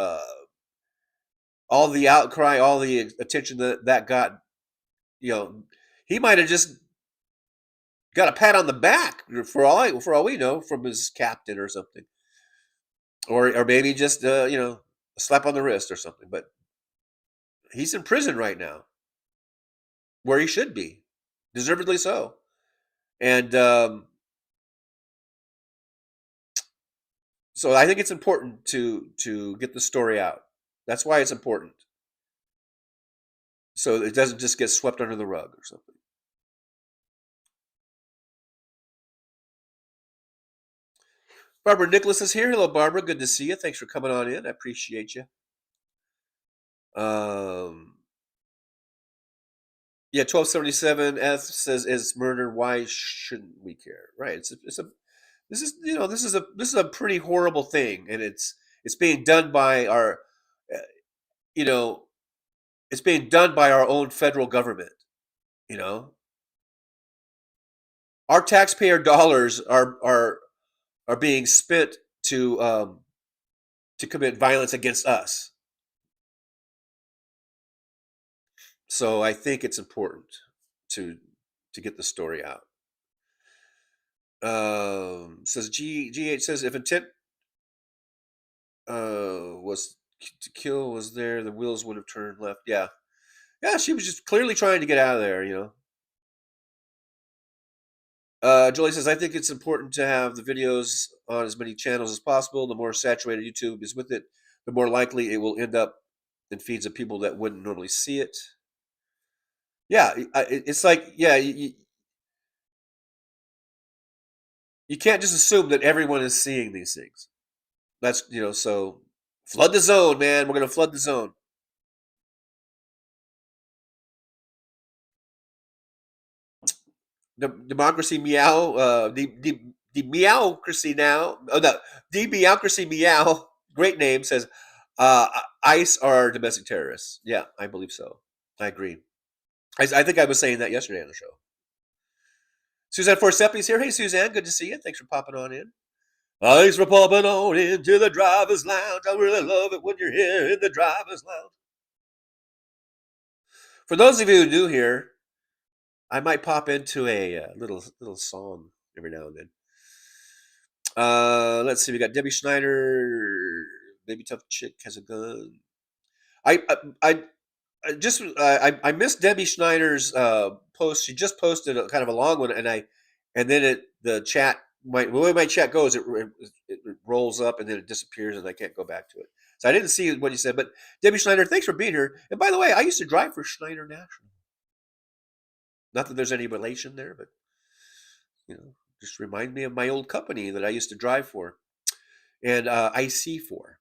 all the outcry, all the attention that got. He might have just got a pat on the back for all we know from his captain or something, or maybe just a slap on the wrist or something. But he's in prison right now, where he should be, deservedly so. And so I think it's important to get the story out. That's why it's important, so it doesn't just get swept under the rug or something. Barbara Nicholas is here. Hello, Barbara. Good to see you. Thanks for coming on in. I appreciate you. Yeah, 1277F says is murder. Why shouldn't we care? Right. This is a pretty horrible thing, and it's being done by our it's being done by our own federal government. Our taxpayer dollars are being spent to commit violence against us. So I think it's important to get the story out. Says G8 says if intent was to kill was there, the wheels would have turned left. Yeah, she was just clearly trying to get out of there. Julie says I think it's important to have the videos on as many channels as possible. The more saturated YouTube is with it, the more likely it will end up in feeds of people that wouldn't normally see it. Yeah, it's like you can't just assume that everyone is seeing these things. That's so flood the zone, man. We're gonna flood the zone. Democracy meow. The meowcracy now. Oh no, the meowcracy meow. Great name says, ICE are domestic terrorists. Yeah, I believe so. I agree. I think I was saying that yesterday on the show. Suzanne Forsepi's here. Hey, Suzanne, good to see you. Thanks for popping on in. Thanks for popping on into the driver's lounge. I really love it when you're here in the driver's lounge. For those of you who are new here, I might pop into a little song every now and then. Let's see. We got Debbie Schneider. Baby tough chick has a gun. I missed Debbie Schneider's post. She just posted a kind of a long one, and then the chat. The way my chat goes, it rolls up and then it disappears, and I can't go back to it. So I didn't see what you said. But Debbie Schneider, thanks for being here. And by the way, I used to drive for Schneider National. Not that there's any relation there, but just remind me of my old company that I used to drive for and IC for.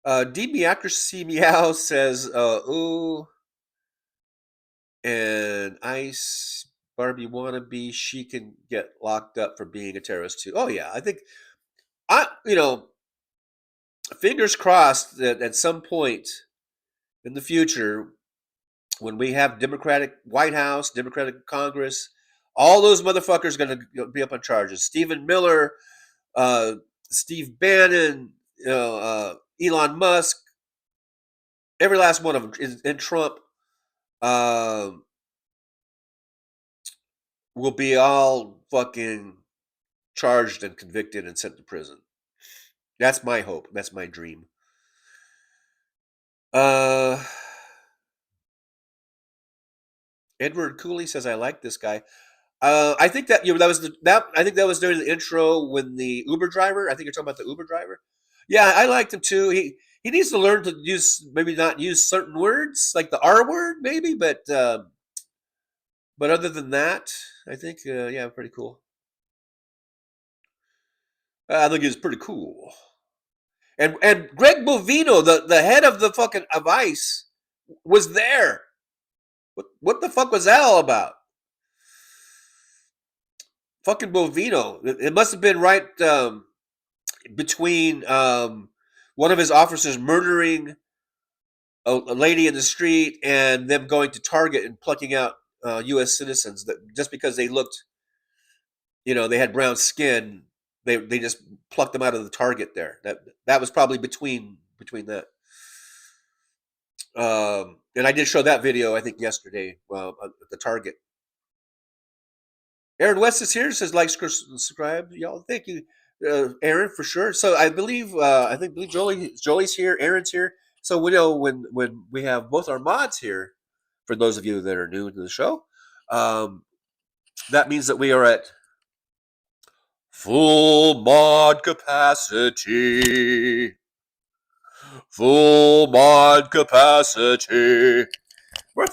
DBacracy Meow says, ooh, and Ice Barbie wannabe, she can get locked up for being a terrorist too. Oh yeah, I think fingers crossed that at some point in the future, when we have Democratic White House, Democratic Congress, all those motherfuckers are going to be up on charges. Stephen Miller, Steve Bannon, Elon Musk, every last one of them, and Trump will be all fucking charged and convicted and sent to prison. That's my hope. That's my dream. Edward Cooley says, I like this guy. I think that I think that was during the intro when the Uber driver. I think you're talking about the Uber driver. Yeah, I liked him too. He needs to learn to maybe not use certain words like the R word, maybe, but other than that, I think yeah, pretty cool. I think he's pretty cool. And Greg Bovino, the head of the fucking of ICE, was there. What the fuck was that all about? Fucking Bovino. It must have been right between one of his officers murdering a lady in the street and them going to Target and plucking out U.S. citizens that just because they looked, they had brown skin, they just plucked them out of the Target there. That was probably between that. And I did show that video, I think, yesterday at the Target. Aaron West is here. Says like, subscribe, y'all. Thank you, Aaron, for sure. So I believe Joey's here. Aaron's here. So we know when we have both our mods here, for those of you that are new to the show, that means that we are at full mod capacity. Full mod capacity. We're at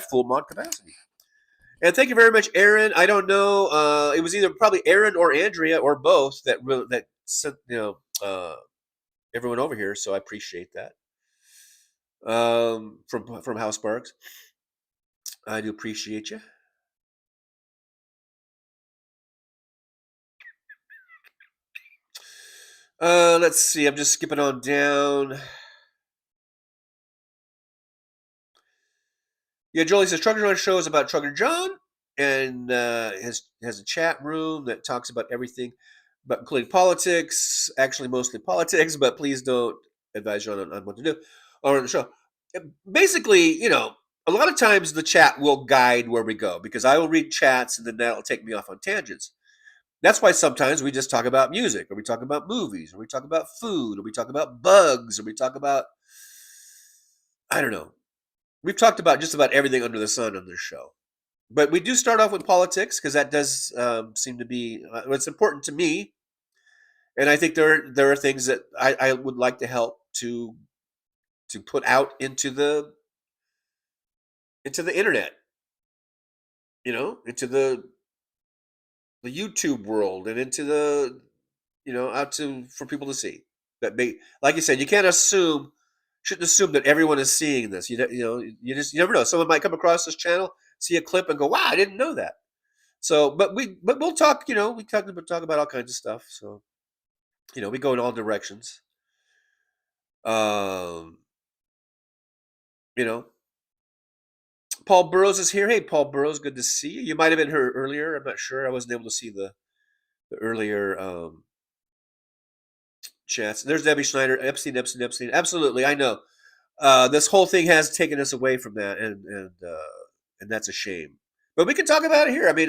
full mod capacity. And thank you very much, Aaron. I don't know. It was either probably Aaron or Andrea or both that sent everyone over here. So I appreciate that. From House Parks, I do appreciate you. Let's see. I'm just skipping on down. Yeah, Jolie says Trucker John show is about Trucker John, and has a chat room that talks about everything, but including politics. Actually, mostly politics, but please don't advise John on what to do on the show. Basically, a lot of times the chat will guide where we go because I will read chats and then that'll take me off on tangents. That's why sometimes we just talk about music, or we talk about movies, or we talk about food, or we talk about bugs, or we talk about, I don't know. We've talked about just about everything under the sun on this show. But we do start off with politics because that does seem to be what's important to me. And I think there are things that I would like to help to put out into the internet, into the YouTube world and into the out to for people to see. That like you said, you shouldn't assume that everyone is seeing this. You never know. Someone might come across this channel, see a clip, and go, "Wow, I didn't know that." So, but we'll talk. We talk about all kinds of stuff. So, we go in all directions. Um, Paul Burrows is here. Hey, Paul Burrows, good to see you. You might have been here earlier. I'm not sure. I wasn't able to see the earlier chats. There's Debbie Schneider. Epstein. Absolutely, I know. This whole thing has taken us away from that, and that's a shame. But we can talk about it here. I mean,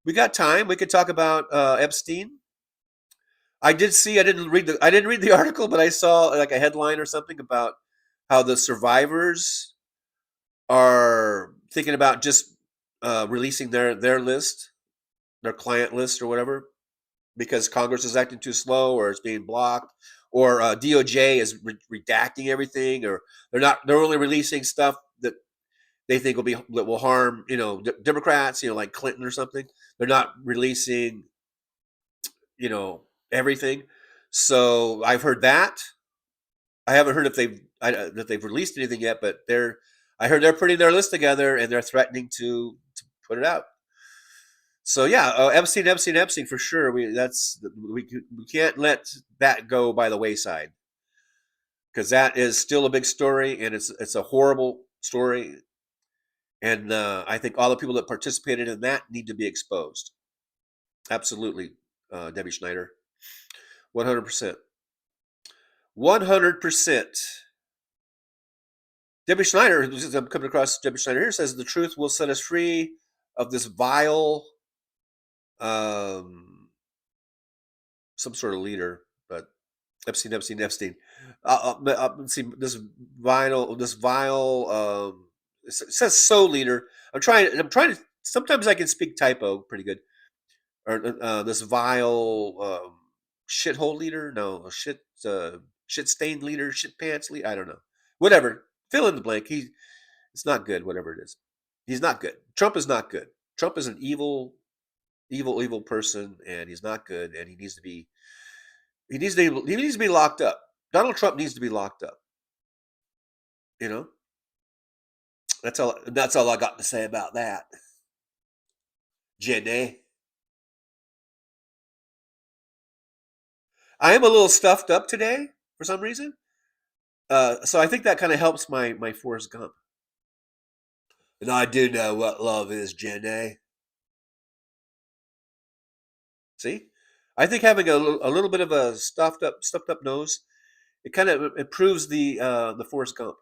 we got time. We could talk about Epstein. I didn't read the article, but I saw like a headline or something about how the survivors are thinking about just releasing their list, their client list or whatever, because Congress is acting too slow, or it's being blocked, or DOJ is redacting everything, or they're only releasing stuff that they think will harm Democrats, like Clinton or something. They're not releasing everything. So I've heard that. I haven't heard if they've released anything yet, but I heard they're putting their list together and they're threatening to put it out. So yeah, Epstein for sure. We can't let that go by the wayside, because that is still a big story, and it's a horrible story, and I think all the people that participated in that need to be exposed. Absolutely, Debbie Schneider, 100%, 100%. Debbie Schneider, I'm coming across Debbie Schneider here, says the truth will set us free of this vile, some sort of leader, but Epstein. Let's see this vile. It says so leader. I'm trying to. Sometimes I can speak typo pretty good. Or this vile shithole leader. No, shit stained leader. Shit pants leader. I don't know. Whatever. Fill in the blank. It's not good. Whatever it is, he's not good. Trump is not good. Trump is an evil person, and he's not good, and he needs to be locked up. Donald Trump needs to be locked up. That's all I got to say about that. Jenny, I am a little stuffed up today for some reason, so I think that kind of helps my Forrest Gump. And I do know what love is, Jenny. See, I think having a little bit of a stuffed up nose, it kind of improves the Forrest Gump.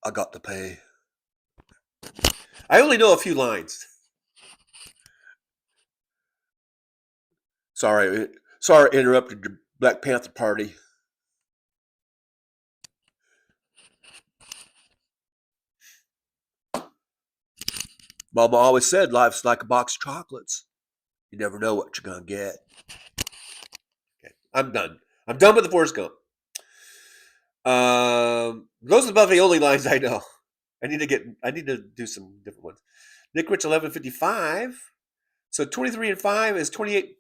I got to pay. I only know a few lines. Sorry, I interrupted your Black Panther party. Mama always said life's like a box of chocolates. You never know what you're gonna get. Okay, I'm done. I'm done with the Forrest Gump. Those are about the only lines I know. I need to do some different ones. Nick Rich 1155. So 23 and 5 is 28.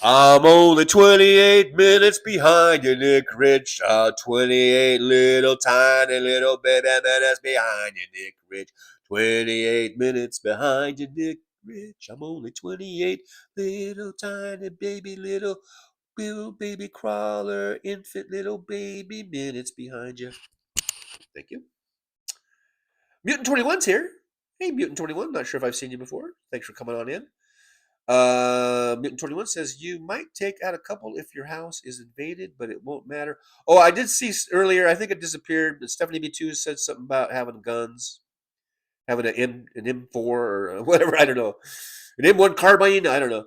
I'm only 28 minutes behind you, Nick Rich. 28 little tiny little baby minutes behind you, Nick Rich. 28 minutes behind you, Nick Rich. I'm only 28 little tiny little baby crawler, infant little baby minutes behind you. Thank you. Mutant 21's here. Hey, Mutant 21. Not sure if I've seen you before. Thanks for coming on in. Mutant 21 says you might take out a couple if your house is invaded, but it won't matter. Oh, I did see earlier. I think it disappeared. But Stephanie B2 said something about having guns, having an M4 or whatever. I don't know, an M1 carbine. I don't know.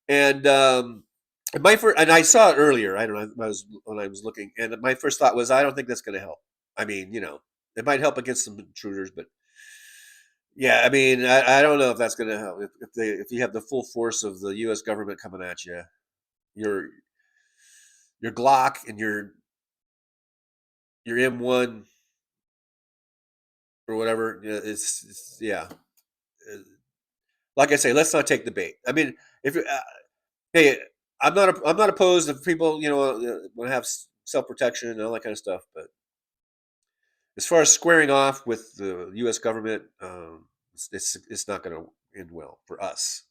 And and I saw it earlier. I don't know. When I was looking, and my first thought was, I don't think that's going to help. I mean, it might help against some intruders, but. Yeah, I mean, I don't know if that's going to help. If you have the full force of the U.S. government coming at you, your Glock and your M1 or whatever, it's yeah. Like I say, let's not take the bait. I mean, hey, I'm not opposed if people want to have self-protection and all that kind of stuff, but as far as squaring off with the U.S. government, it's not going to end well for us,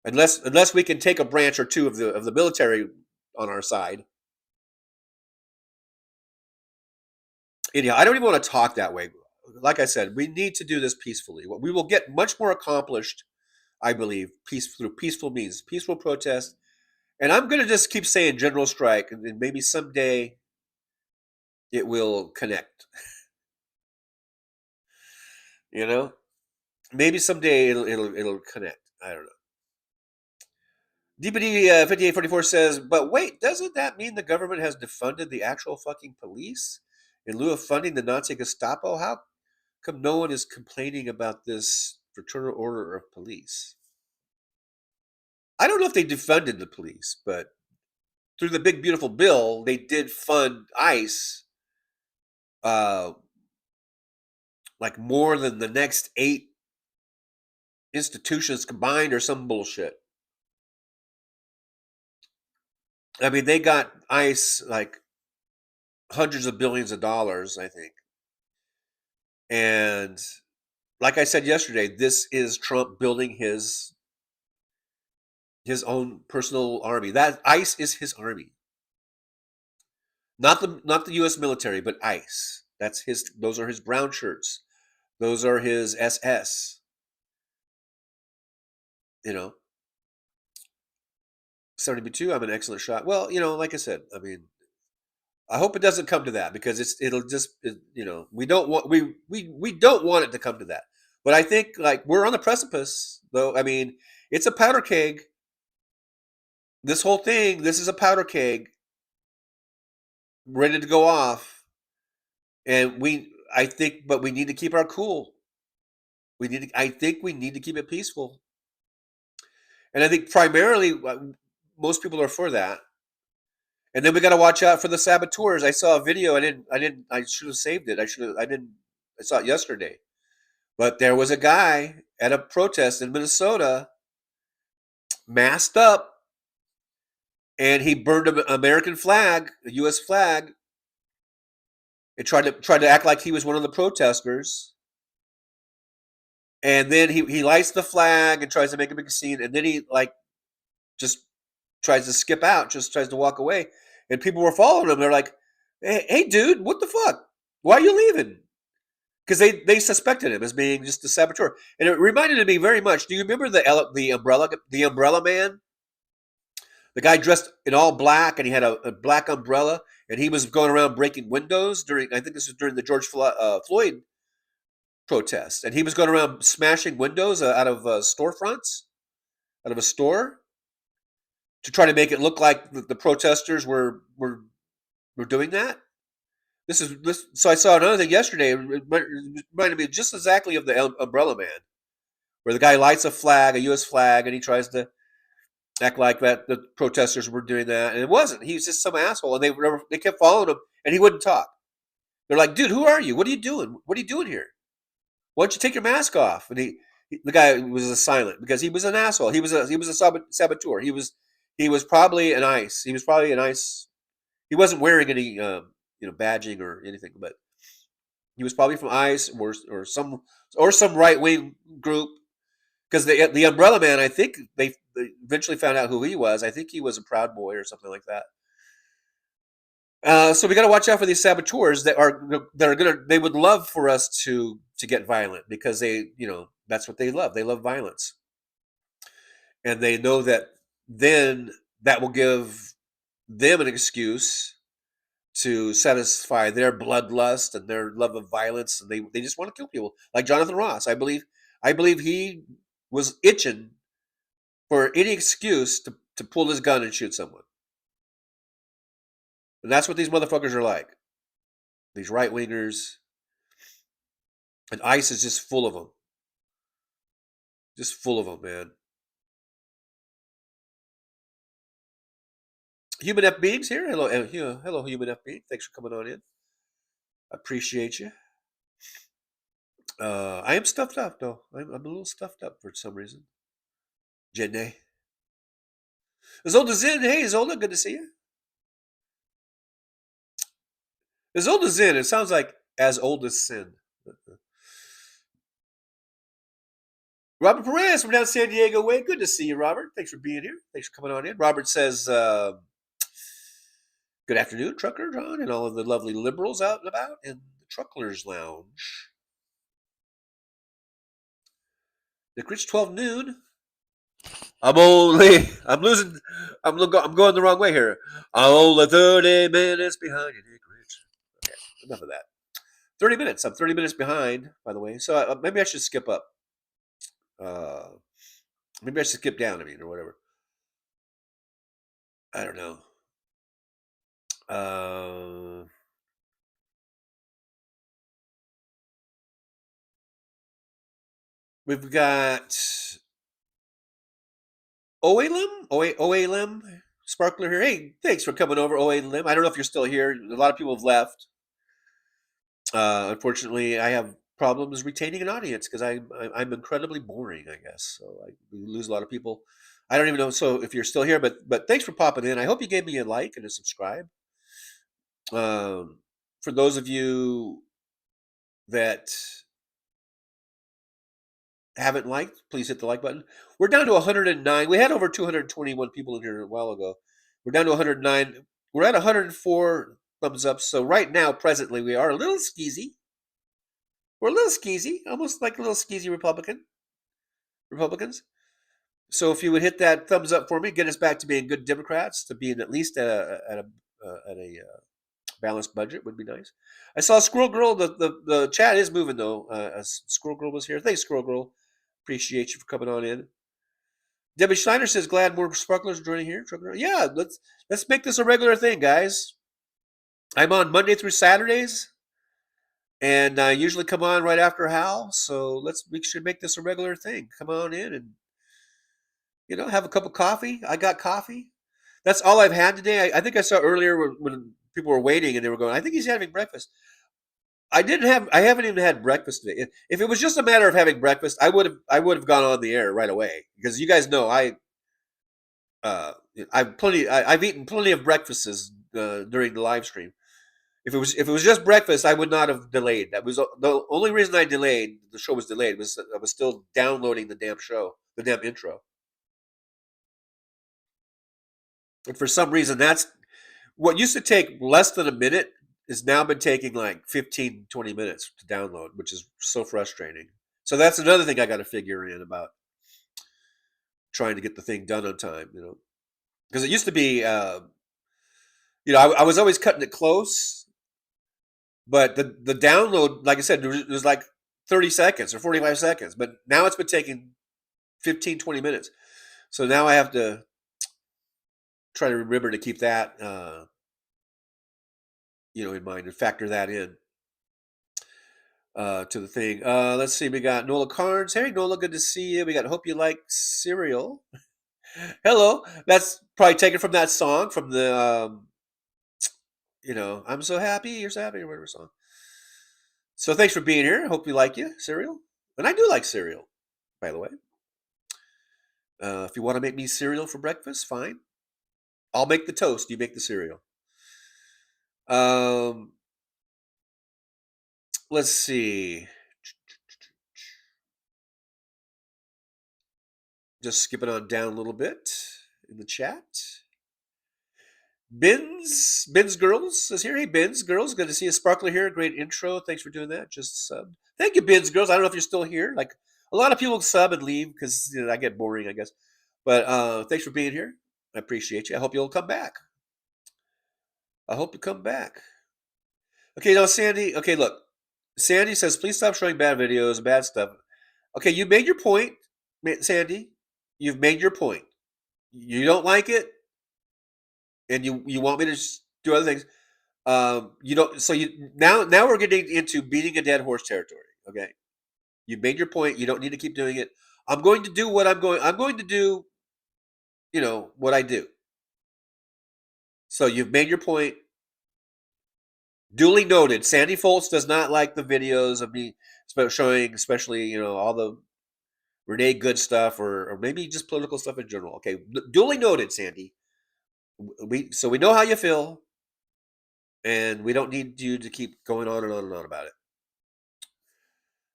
unless we can take a branch or two of the military on our side. Anyhow, I don't even want to talk that way. Like I said, we need to do this peacefully. We will get much more accomplished, I believe, through peaceful means, peaceful protest. And I'm going to just keep saying general strike, and then maybe someday it will connect. Maybe someday it'll connect. I don't know. DPD 5844 says, but wait, doesn't that mean the government has defunded the actual fucking police in lieu of funding the Nazi Gestapo? How come no one is complaining about this fraternal order of police? I don't know if they defunded the police, but through the big beautiful bill, they did fund ICE like more than the next 8 institutions combined or some bullshit. I mean, they got ICE like hundreds of billions of dollars, I think. And like I said yesterday, this is Trump building his own personal army. That ICE is his army. Not the US military, but ICE. Those are his brown shirts. Those are his SS. 72, I'm an excellent shot. Well, like I said, I mean, I hope it doesn't come to that, because we don't want it to come to that. But I think like we're on the precipice, though. I mean, it's a powder keg. This whole thing, this is a powder keg ready to go off. And I think we need to keep our cool. I think we need to keep it peaceful. And I think primarily most people are for that. And then we got to watch out for the saboteurs. I saw a video. I should have saved it. I saw it yesterday. But there was a guy at a protest in Minnesota masked up, and he burned an American flag, a U.S. flag, and tried to act like he was one of the protesters. And then he lights the flag and tries to make a big scene, and then he just tries to skip out, just tries to walk away. And people were following him. They're like, hey dude, what the fuck? Why are you leaving? Because they suspected him as being just a saboteur. And it reminded me very much. Do you remember the umbrella man? The guy dressed in all black, and he had a black umbrella, and he was going around breaking windows I think this was during the George Floyd protest. And he was going around smashing windows out of storefronts, out of a store, to try to make it look like the protesters were doing that. So I saw another thing yesterday. It reminded me just exactly of the umbrella man, where the guy lights a flag, a U.S. flag, and he tries to act like that the protesters were doing that, and it wasn't. He was just some asshole, and they kept following him, and he wouldn't talk. They're like, dude, who are you? What are you doing? What are you doing here? Why don't you take your mask off? And the guy was silent because he was an asshole. He was a saboteur. He was probably an ICE. He was probably an ICE. He wasn't wearing any badging or anything, but he was probably from ICE or some right wing group. Because the Umbrella Man, I think they eventually found out who he was. I think he was a Proud Boy or something like that. So we got to watch out for these saboteurs that are gonna. They would love for us to get violent because that's what they love. They love violence, and they know that then that will give them an excuse to satisfy their bloodlust and their love of violence, and they just want to kill people. Like Jonathan Ross, I believe he was itching for any excuse to pull his gun and shoot someone. And that's what these motherfuckers are like. These right-wingers. And ICE is just full of them. Just full of them, man. Human F Beings here. Hello, hello, Human F Being. Thanks for coming on in. I appreciate you. I am stuffed up, though. I'm a little stuffed up for some reason. Jenny. Izolda's in. Hey, Izolda, good to see you. Izolda's in. It sounds like as old as sin. Robert Perez from down San Diego way. Good to see you, Robert. Thanks for being here. Thanks for coming on in. Robert says, good afternoon, Trucker John, and all of the lovely liberals out and about in the Trucklers Lounge. Nick Rich, 12 noon. I'm going the wrong way here. I'm only 30 minutes behind you, Nick Rich. Okay, enough of that. 30 minutes. I'm 30 minutes behind, by the way. So maybe I should skip up. Maybe I should skip down, or whatever. I don't know. We've got Oalim Sparkler here. Hey, thanks for coming over, Oalim. I don't know if you're still here. A lot of people have left. Unfortunately, I have problems retaining an audience because I'm incredibly boring, I guess. So we lose a lot of people. I don't even know. So if you're still here, but thanks for popping in. I hope you gave me a like and a subscribe. For those of you that haven't liked, please hit the like button. We're down to 109. We had over 221 people in here a while ago. We're down to 109. We're at 104 thumbs up. So right now, presently, we are a little skeezy. We're a little skeezy, almost like a little skeezy Republicans. So if you would hit that thumbs up for me, get us back to being good Democrats, to being at least at a balanced budget would be nice. I saw Squirrel Girl. The chat is moving though. Squirrel Girl was here. Thanks, Squirrel Girl. Appreciate you for coming on in. Debbie Steiner says, glad more sparklers are joining here. Yeah, let's make this a regular thing, guys. I'm on Monday through Saturdays, and I usually come on right after Hal. So we should make this a regular thing. Come on in and have a cup of coffee. I got coffee. That's all I've had today. I think I saw earlier when people were waiting and they were going, I think he's having breakfast. I haven't even had breakfast today. If it was just a matter of having breakfast, I would have gone on the air right away, because you guys know I've eaten plenty of breakfasts during the live stream. If it was just breakfast, I would not have delayed. That was the only reason I delayed. The show was delayed was I was still downloading the damn show, the damn intro. And for some reason, that's what used to take less than a minute has now been taking like 15, 20 minutes to download, which is so frustrating. So that's another thing I got to figure in about trying to get the thing done on time, because it used to be, I was always cutting it close, but the download, like I said, it was like 30 seconds or 45 seconds, but now it's been taking 15, 20 minutes. So now I have to try to remember to keep that, in mind and factor that in to the thing. Let's see. We got Nola Carnes. Hey, Nola, good to see you. We got Hope You Like Cereal. Hello. That's probably taken from that song from the I'm so happy, you're so happy, or whatever song. So thanks for being here. Hope you like cereal. And I do like cereal, by the way. If you want to make me cereal for breakfast, fine. I'll make the toast. You make the cereal. Let's see. Just skipping on down a little bit in the chat. Bins Girls is here. Hey, Bins Girls, good to see you. Sparkler here. Great intro. Thanks for doing that. Just subbed. Thank you, Bins Girls. I don't know if you're still here. Like a lot of people sub and leave because I get boring, I guess. But thanks for being here. I appreciate you. I hope you'll come back. I hope you come back. Okay, now Sandy. Okay, look. Sandy says, please stop showing bad videos, bad stuff. Okay, you made your point, Sandy. You've made your point. You don't like it, and you want me to do other things. You don't. So now we're getting into beating a dead horse territory. Okay, you made your point. You don't need to keep doing it. I'm going to do what I'm going to do. What I do. So you've made your point. Duly noted. Sandy Foltz does not like the videos of me showing, especially all the Renee Good stuff or maybe just political stuff in general. Okay, duly noted, Sandy. We know how you feel, and we don't need you to keep going on and on and on about it.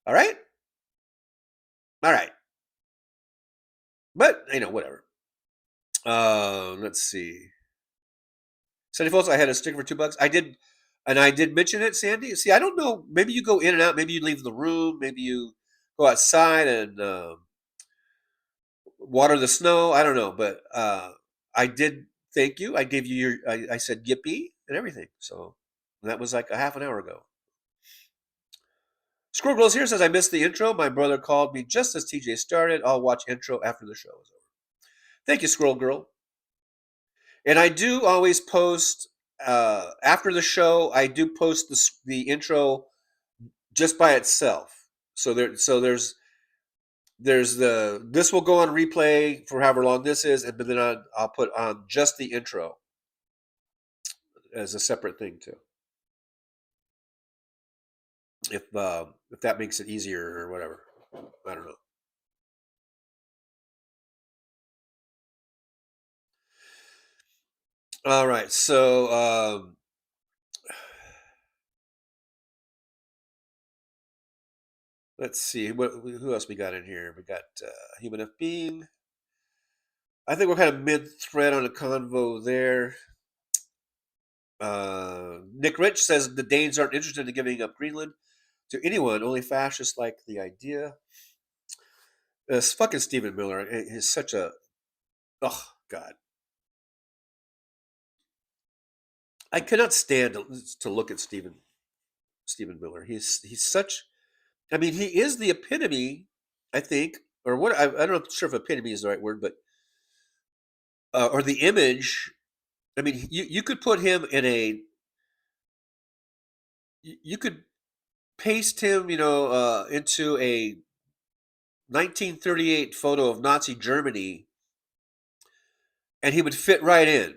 All right? All right. But, whatever. Let's see. Sandy Foltz, I had a sticker for $2. I did mention it, Sandy. See, I don't know. Maybe you go in and out. Maybe you leave the room. Maybe you go outside and water the snow. I don't know. But I did thank you. I gave you I said yippee and everything. So that was like a half an hour ago. Squirrel Girls here says, I missed the intro. My brother called me just as TJ started. I'll watch intro after the show is over. Thank you, Squirrel Girl. And I do always post, after the show, I do post the intro just by itself. So there's this will go on replay for however long this is, but then I'll put on just the intro as a separate thing too. If that makes it easier or whatever, I don't know. All right, so let's see who else we got in here. We got Human F Being. I think we're kind of mid-thread on a convo there. Nick Rich says the Danes aren't interested in giving up Greenland to anyone. Only fascists like the idea. This fucking Stephen Miller is such a God. I cannot stand to look at Stephen Miller. He's such. I mean, he is the epitome. I think, or what? I'm not sure if epitome is the right word, but or the image. I mean, you could put him in a. You could paste him, into a 1938 photo of Nazi Germany, and he would fit right in.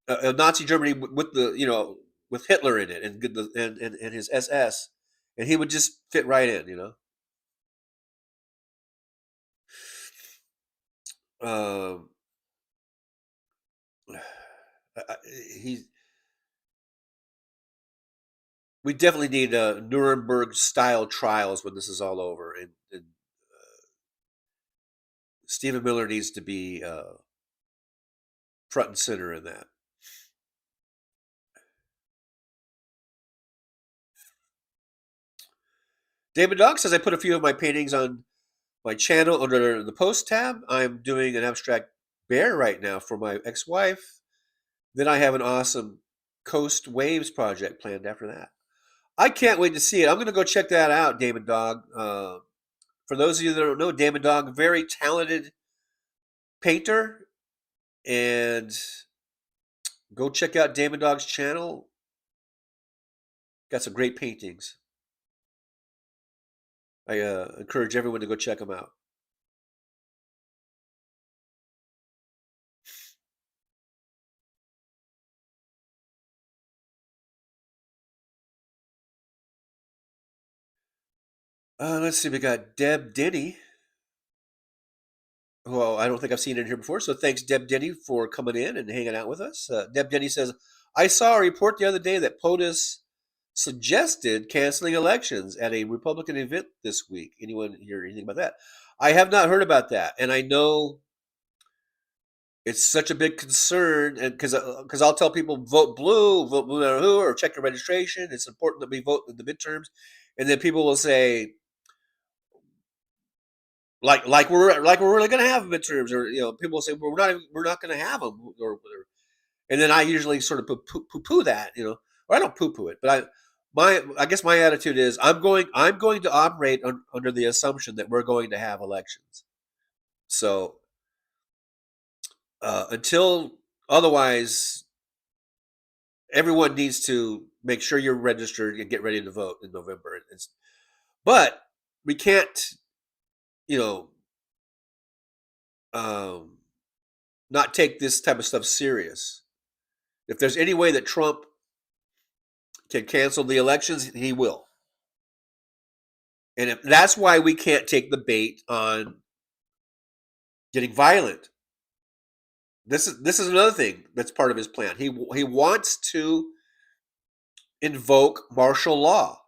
Nazi Germany with the with Hitler in it and his SS, and he would just fit right in. We definitely need Nuremberg style trials when this is all over, and Stephen Miller needs to be front and center in that. David Dog says, I put a few of my paintings on my channel under the post tab. I'm doing an abstract bear right now for my ex-wife. Then I have an awesome Coast Waves project planned after that. I can't wait to see it. I'm going to go check that out, Damon Dog. For those of you that don't know, Damon Dog, very talented painter. And go check out Damon Dog's channel. Got some great paintings. I encourage everyone to go check them out. Let's see. We got Deb Denny. Well, I don't think I've seen it in here before. So thanks, Deb Denny, for coming in and hanging out with us. Deb Denny says, I saw a report the other day that POTUS suggested canceling elections at a Republican event this week. Anyone hear anything about that? I have not heard about that. And I know it's such a big concern, and because I'll tell people vote blue no matter who, or check your registration. It's important that we vote in the midterms, and then people will say, like we're really going to have midterms, or people will say, well, we're not going to have them, or and then I usually sort of poo-poo that, or I don't poo-poo it, but I guess my attitude is I'm going to operate under the assumption that we're going to have elections. So until otherwise, everyone needs to make sure you're registered and get ready to vote in November. But we can't, not take this type of stuff serious. If there's any way that Trump can cancel the elections, he will. And that's why we can't take the bait on getting violent. This is another thing that's part of his plan. He wants to invoke martial law.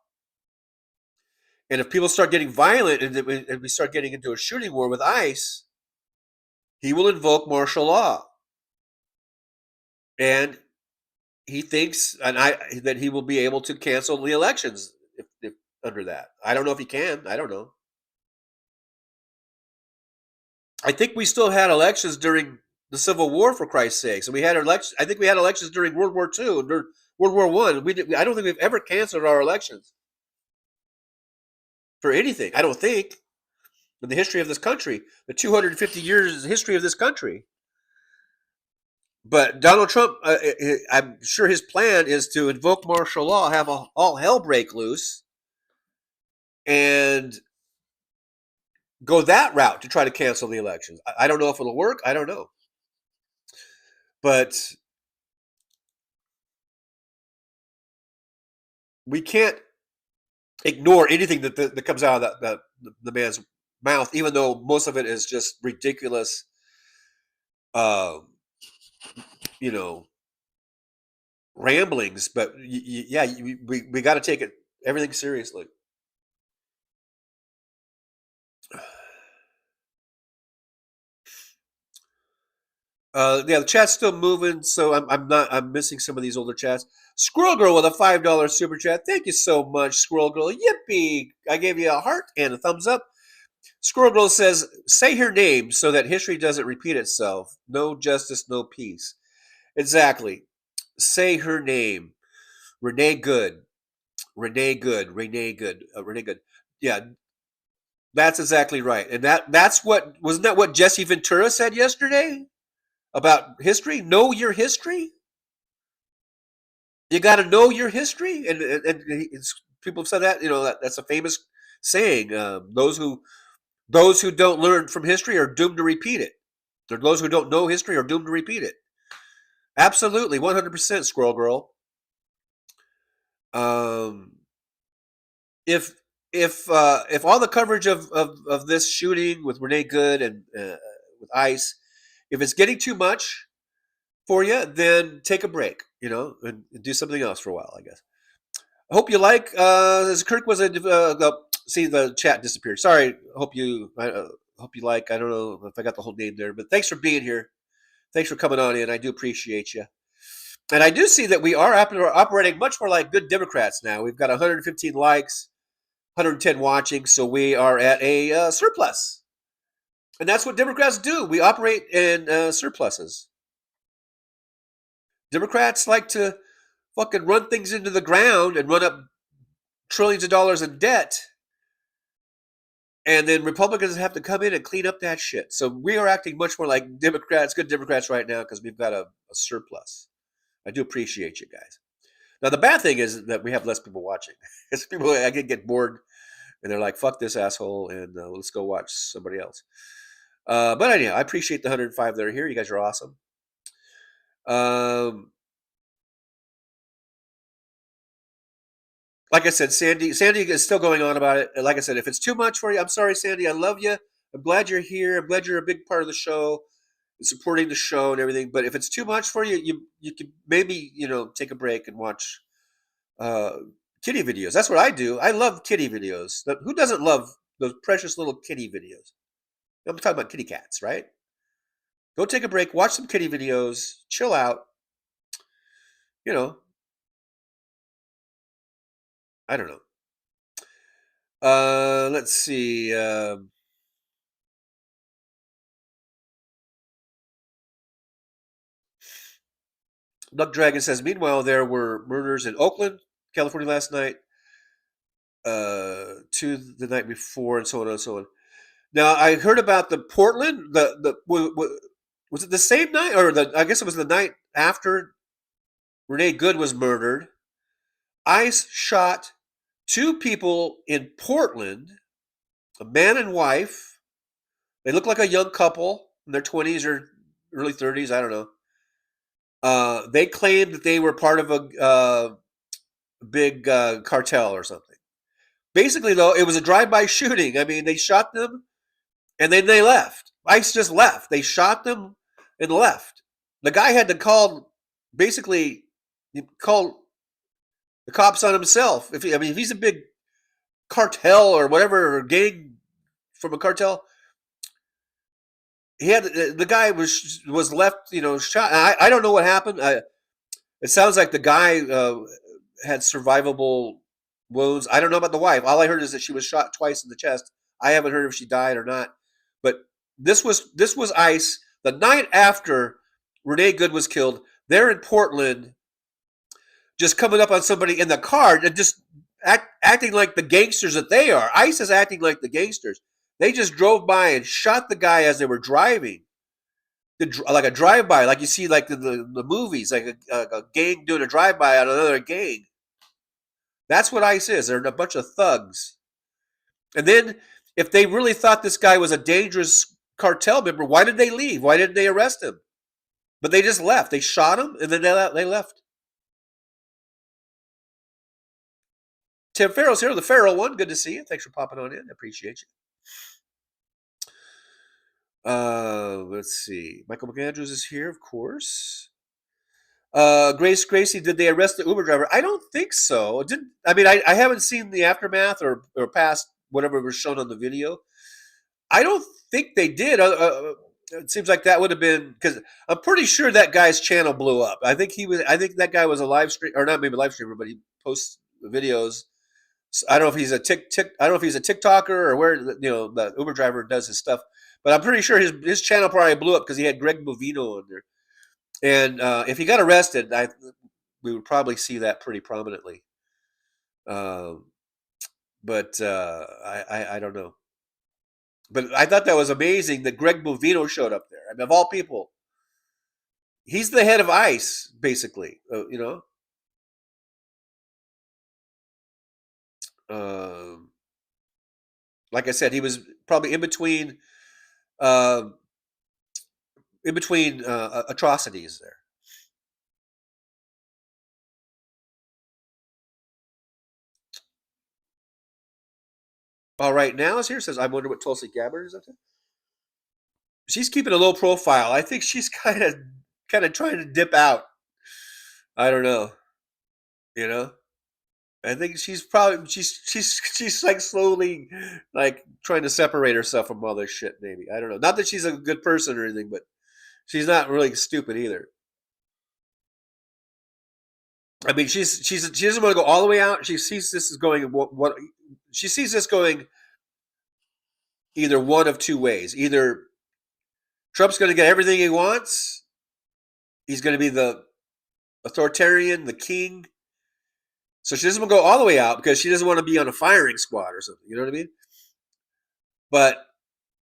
And if people start getting violent and we start getting into a shooting war with ICE, he will invoke martial law. And he thinks that he will be able to cancel the elections if under that. I don't know if he can. I don't know. I think we still had elections during the Civil War, for Christ's sakes. And we had elections. I think we had elections during World War II and World War I. I don't think we've ever canceled our elections for anything. I don't think, in the history of this country, the 250 years history of this country. But Donald Trump, I'm sure his plan is to invoke martial law, have all hell break loose, and go that route to try to cancel the elections. I don't know if it'll work. I don't know. But we can't ignore anything that comes out of the man's mouth, even though most of it is just ridiculous, ramblings. But yeah, we got to take everything seriously. Yeah, the chat's still moving, so I'm missing some of these older chats. Squirrel Girl with a $5 super chat. Thank you so much, Squirrel Girl. Yippee! I gave you a heart and a thumbs up. Squirrel Girl says, say her name so that history doesn't repeat itself. No justice, no peace. Exactly. Say her name. Renee Good. Renee Good. Renee Good. Renee Good. Yeah, that's exactly right. And wasn't that what Jesse Ventura said yesterday about history? Know your history. You got to know your history, and people have said that. That's a famous saying. Those who don't learn from history are doomed to repeat it. Or those who don't know history are doomed to repeat it. Absolutely, 100%, Squirrel Girl. If all the coverage of this shooting with Renee Good and with ICE, if it's getting too much for you, then take a break, and do something else for a while, I guess. I hope you like. As Kirk was see the chat disappeared. Sorry. Hope you like. I don't know if I got the whole name there, but thanks for being here. Thanks for coming on in. I do appreciate you. And I do see that we are operating much more like good Democrats now. We've got 115 likes, 110 watching, so we are at a surplus. And that's what Democrats do. We operate in surpluses. Democrats like to fucking run things into the ground and run up trillions of dollars in debt. And then Republicans have to come in and clean up that shit. So we are acting much more like Democrats, good Democrats right now, because we've got a surplus. I do appreciate you guys. Now, the bad thing is that we have less people watching. It's people, I get bored, and they're like, fuck this asshole, and let's go watch somebody else. But anyhow, I appreciate the 105 that are here. You guys are awesome. like I said, Sandy is still going on about it. And like I said, if it's too much for you, I'm sorry, Sandy. I love you. I'm glad you're here. I'm glad you're a big part of the show, supporting the show and everything. But if it's too much for you, you could maybe take a break and watch uh, kitty videos. That's what I do. I love kitty videos. Who doesn't love those precious little kitty videos? I'm talking about kitty cats, right? Go take a break, watch some kitty videos, chill out. I don't know. Let's see. Duck Dragon says, meanwhile, there were murders in Oakland, California last night, two the night before, and so on and so on. Now, I heard about the Portland. Was it the same night, or I guess it was the night after Renee Good was murdered? ICE shot two people in Portland, a man and wife. They look like a young couple in their 20s or early 30s. I don't know. They claimed that they were part of a big cartel or something. Basically, though, it was a drive-by shooting. I mean, they shot them and then they left. ICE just left. They shot them and left. The guy had to call the cops on himself. If he's a big cartel or whatever, or gang from a cartel, the guy was left, shot. I don't know what happened. It sounds like the guy had survivable wounds. I don't know about the wife. All I heard is that she was shot twice in the chest. I haven't heard if she died or not. But this was ICE the night after Renee Good was killed. They're in Portland, just coming up on somebody in the car and just acting like the gangsters that they are. ICE is acting like the gangsters. They just drove by and shot the guy as they were driving, like a drive-by, like you see like the movies, like a gang doing a drive-by on another gang. That's what ICE is. They're a bunch of thugs. And then if they really thought this guy was a dangerous cartel member, why did they leave? Why didn't they arrest him? But they just left. They shot him, and then they left. Tim Farrell's here, the Farrell one. Good to see you. Thanks for popping on in. I appreciate you. Let's see. Michael McAndrews is here, of course. Gracie, did they arrest the Uber driver? I don't think so. I haven't seen the aftermath or past whatever was shown on the video. I don't think they did. It seems like that would have been, because I'm pretty sure that guy's channel blew up. I think that guy was a live stream, or not maybe live streamer, but he posts videos. I don't know if he's a I don't know if he's a TikToker or where the Uber driver does his stuff. But I'm pretty sure his channel probably blew up because he had Greg Bovino on there. And if he got arrested, we would probably see that pretty prominently. But I don't know. But I thought that was amazing that Greg Bovino showed up there. I mean, of all people, he's the head of ICE, basically. Like I said, he was probably in between atrocities there. All right, now is here says, I wonder what Tulsi Gabbard is up to. She's keeping a low profile. I think she's kind of trying to dip out. I don't know. I think she's probably she's like slowly like trying to separate herself from all this shit. Maybe, I don't know. Not that she's a good person or anything, but she's not really stupid either. I mean, she doesn't want to go all the way out. She sees this as going she sees this going either one of two ways. Either Trump's going to get everything he wants. He's going to be the authoritarian, the king. So she doesn't want to go all the way out because she doesn't want to be on a firing squad or something. You know what I mean?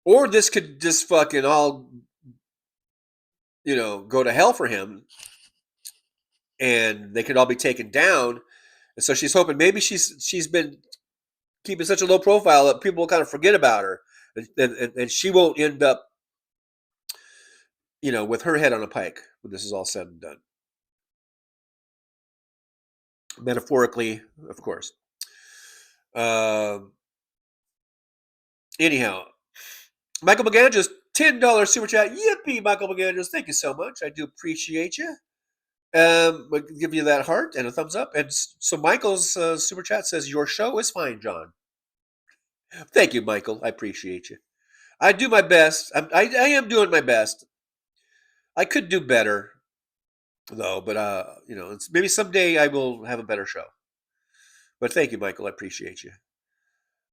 Or this could just fucking all, go to hell for him. And they could all be taken down. And so she's hoping maybe she's been keeping such a low profile that people will kind of forget about her. And she won't end up, with her head on a pike when this is all said and done. Metaphorically, of course. Anyhow, Michael McAndrews, $10 super chat. Yippee, Michael McAndrews. Thank you so much. I do appreciate you. I'll give you that heart and a thumbs up. And so Michael's super chat says, your show is fine, John. Thank you, Michael. I appreciate you. I do my best. I am doing my best. I could do better, though, but maybe someday I will have a better show. But thank you, Michael. I appreciate you.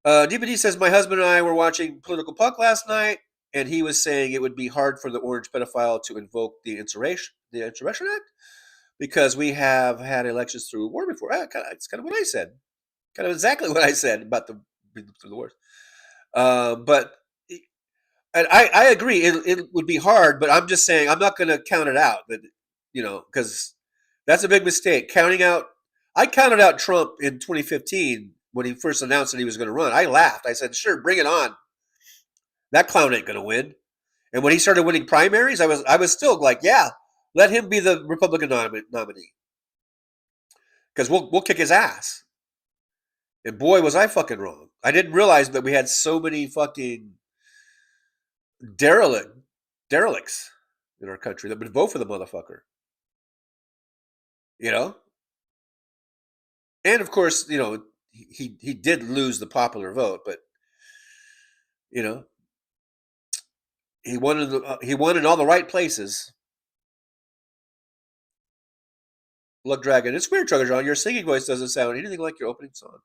DVD says, my husband and I were watching Political Puck last night, and he was saying it would be hard for the orange pedophile to invoke the Insurrection Act because we have had elections through war before. It's kind of what I said. Kind of exactly what I said about through the wars. But and I agree. It would be hard, but I'm just saying I'm not going to count it out. That because that's a big mistake. I counted out Trump in 2015 when he first announced that he was going to run. I laughed. I said, "Sure, bring it on. That clown ain't going to win." And when he started winning primaries, I was still like, "Yeah, let him be the Republican nominee because we'll kick his ass." And boy, was I fucking wrong. I didn't realize that we had so many fucking derelicts in our country that would vote for the motherfucker. And of course, he did lose the popular vote, but he won in all the right places. Luck Dragon, it's weird, Trucker John. Your singing voice doesn't sound anything like your opening song.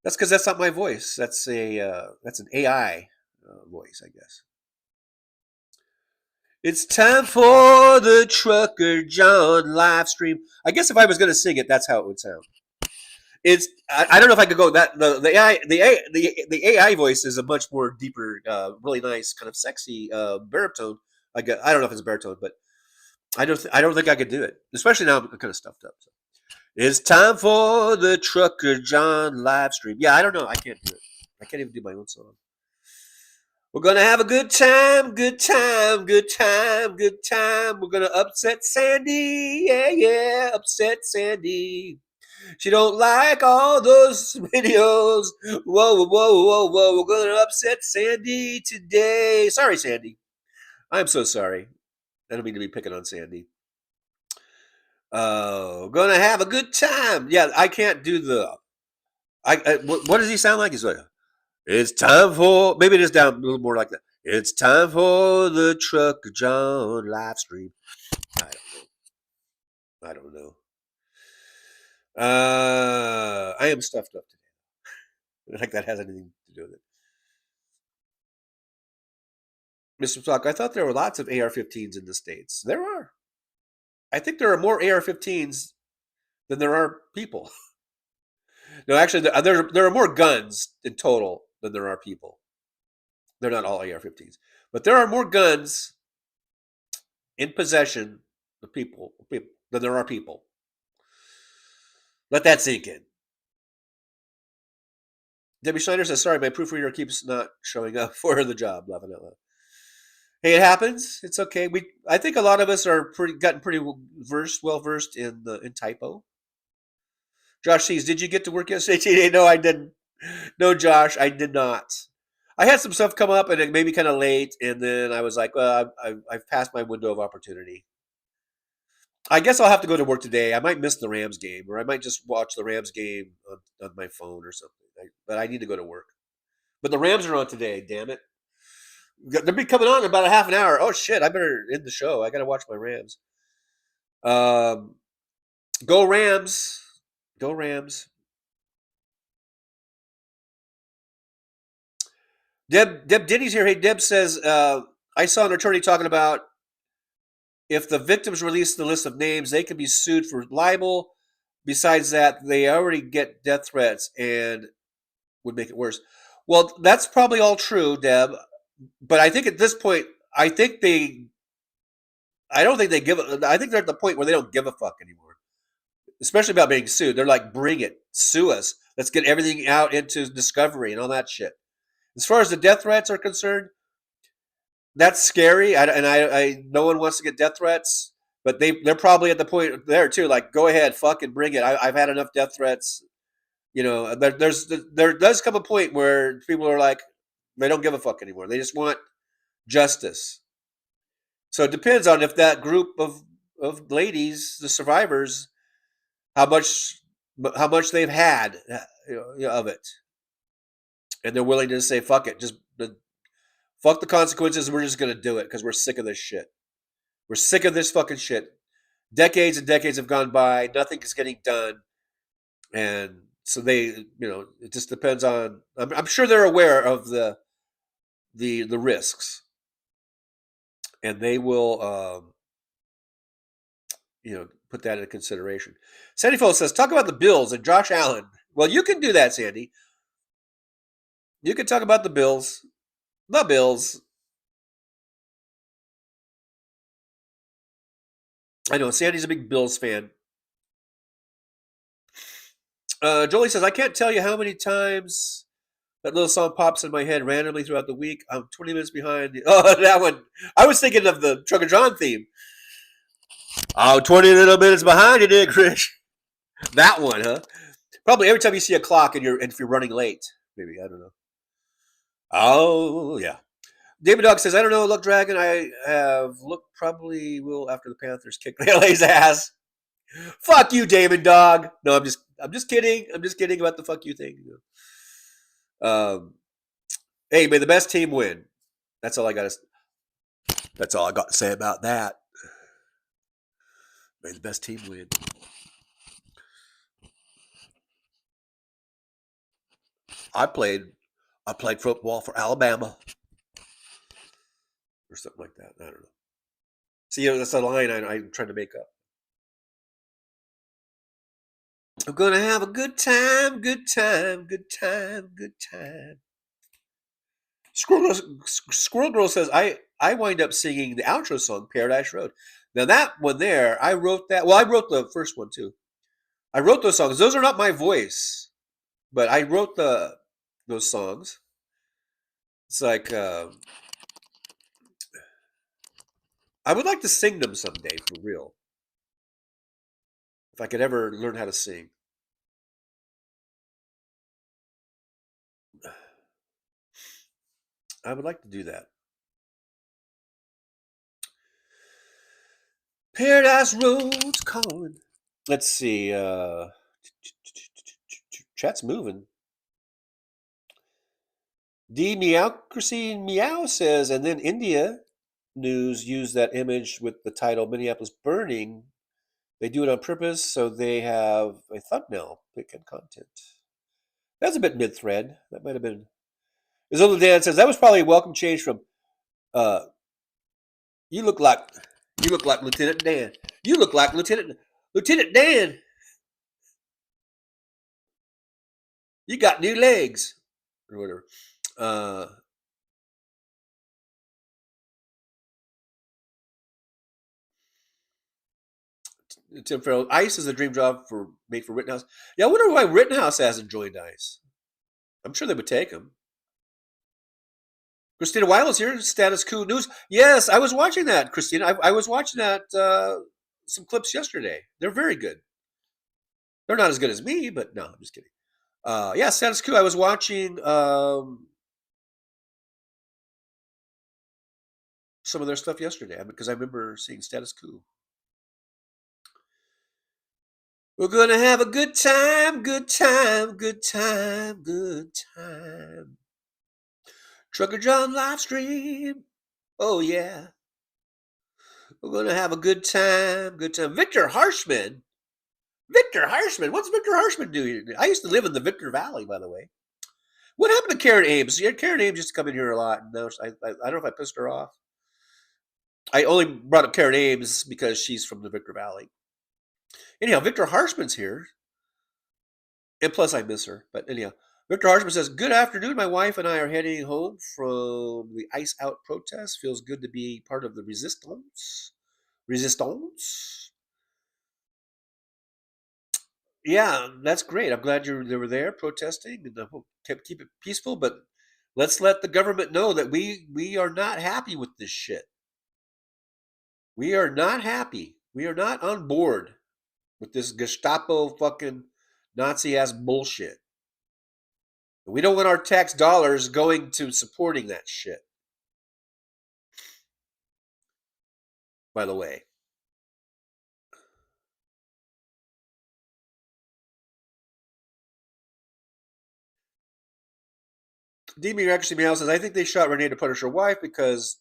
That's because that's not my voice. That's an AI voice, I guess. It's time for the Trucker John live stream. I guess if I was going to sing it, that's how it would sound. I don't know if I could go that the AI voice is a much more deeper, really nice, kind of sexy baritone. I don't know if it's a baritone, but I don't think I could do it, especially now I'm kind of stuffed up. So. It's time for the Trucker John live stream. Yeah, I don't know. I can't do it. I can't even do my own song. We're going to have a good time, good time, good time, good time. We're going to upset Sandy. Yeah, upset Sandy. She don't like all those videos. Whoa. We're going to upset Sandy today. Sorry, Sandy. I'm so sorry. I don't mean to be picking on Sandy. Gonna have a good time. Yeah, I can't do the. What does he sound like? He's like, it's time for. Maybe it is down a little more like that. It's time for the Trucker John live stream. I don't know. I am stuffed up today. Like that has anything to do with it. Mr. Talk, I thought there were lots of AR-15s in the States. There are. I think there are more AR-15s than there are people. No, actually, there are more guns in total than there are people. They're not all AR-15s. But there are more guns in possession of people than there are people. Let that sink in. Debbie Schneider says, sorry, my proofreader keeps not showing up for the job. Laughing out loud. Hey, it happens. It's okay. I think a lot of us are gotten pretty well versed in typo. Josh says, did you get to work yesterday? No, I didn't. No, Josh, I did not. I had some stuff come up and it made me kind of late, and then I was like, well, I've passed my window of opportunity. I guess I'll have to go to work today. I might miss the Rams game, or I might just watch the Rams game on my phone or something. But I need to go to work. But the Rams are on today, damn it. They'll be coming on in about a half an hour. Oh, shit, I better end the show. I got to watch my Rams. Go Rams. Go Rams. Deb Denny's here. Hey, Deb says, I saw an attorney talking about if the victims release the list of names, they can be sued for libel. Besides that, they already get death threats and would make it worse. Well, that's probably all true, Deb. But I think at this point, I think they're at the point where they don't give a fuck anymore. Especially about being sued. They're like, bring it. Sue us. Let's get everything out into discovery and all that shit. As far as the death threats are concerned, that's scary. I no one wants to get death threats, but they're probably at the point there too. Like, go ahead, fucking bring it. I've had enough death threats. You know, there does come a point where people are like, they don't give a fuck anymore. They just want justice. So it depends on if that group of ladies, the survivors, how much they've had of it, and they're willing to say fuck it, just fuck the consequences. We're just gonna do it because we're sick of this shit. We're sick of this fucking shit. Decades and decades have gone by. Nothing is getting done, and so they, it just depends on. I'm sure they're aware of the risks, and they will, put that into consideration. Sandy Phil says, talk about the Bills and Josh Allen. Well, you can do that, Sandy. You can talk about the Bills. The Bills. I know, Sandy's a big Bills fan. Jolie says, I can't tell you how many times that little song pops in my head randomly throughout the week. I'm 20 minutes behind. Oh, that one. I was thinking of the Trucker John theme. Oh, 20 little minutes behind you, dear Chris. That one, huh? Probably every time you see a clock and if you're running late. Maybe, I don't know. Oh, yeah. David Dog says, I don't know, Luck Dragon. I have looked, probably will after the Panthers kick LA's ass. Fuck you, David Dog. No, I'm just kidding. I'm just kidding about the fuck you thing. Hey, may the best team win. That's all I got to say about that. May the best team win. I played football for Alabama. Or something like that. I don't know. See, that's a line I'm trying to make up. I'm going to have a good time, good time, good time, good time. Squirrel Girl says, I wind up singing the outro song, Paradise Road. Now that one there, I wrote that. Well, I wrote the first one too. I wrote those songs. Those are not my voice, but I wrote those songs. It's like, I would like to sing them someday for real. If I could ever learn how to sing. I would like to do that. Paradise Road's calling. Let's see. Chat's moving. D Meowcracy Meow says, and then India News used that image with the title Minneapolis Burning. They do it on purpose so they have a thumbnail pick and content. That's a bit mid-thread. That might have been. Isolde Dan says that was probably a welcome change from you look like Lieutenant Dan. You look like Lieutenant Dan. You got new legs. Or whatever. Tim Farrell, ICE is a dream job made for Rittenhouse. Yeah, I wonder why Rittenhouse hasn't joined ICE. I'm sure they would take him. Christina Weil is here. Status Quo News. Yes, I was watching that, Christina. I was watching that some clips yesterday. They're very good. They're not as good as me, but no, I'm just kidding. Yeah, Status Quo. I was watching some of their stuff yesterday because I remember seeing Status Quo. We're gonna have a good time, good time, good time, good time. Trucker John live stream. Oh yeah. We're gonna have a good time, good time. Victor Harshman. What's Victor Harshman doing? I used to live in the Victor Valley, by the way. What happened to Karen Ames? Yeah, Karen Ames used to come in here a lot. No, I don't know if I pissed her off. I only brought up Karen Ames because she's from the Victor Valley. Anyhow, Victor Harshman's here. And plus, I miss her. But anyhow, Victor Harshman says, good afternoon. My wife and I are heading home from the Ice Out protest. Feels good to be part of the resistance. Yeah, that's great. I'm glad they were there protesting and I hope keep it peaceful. But let's let the government know that we are not happy with this shit. We are not happy. We are not on board with this Gestapo fucking Nazi-ass bullshit. We don't want our tax dollars going to supporting that shit. By the way. Demir actually meow says, I think they shot Renee to punish her wife because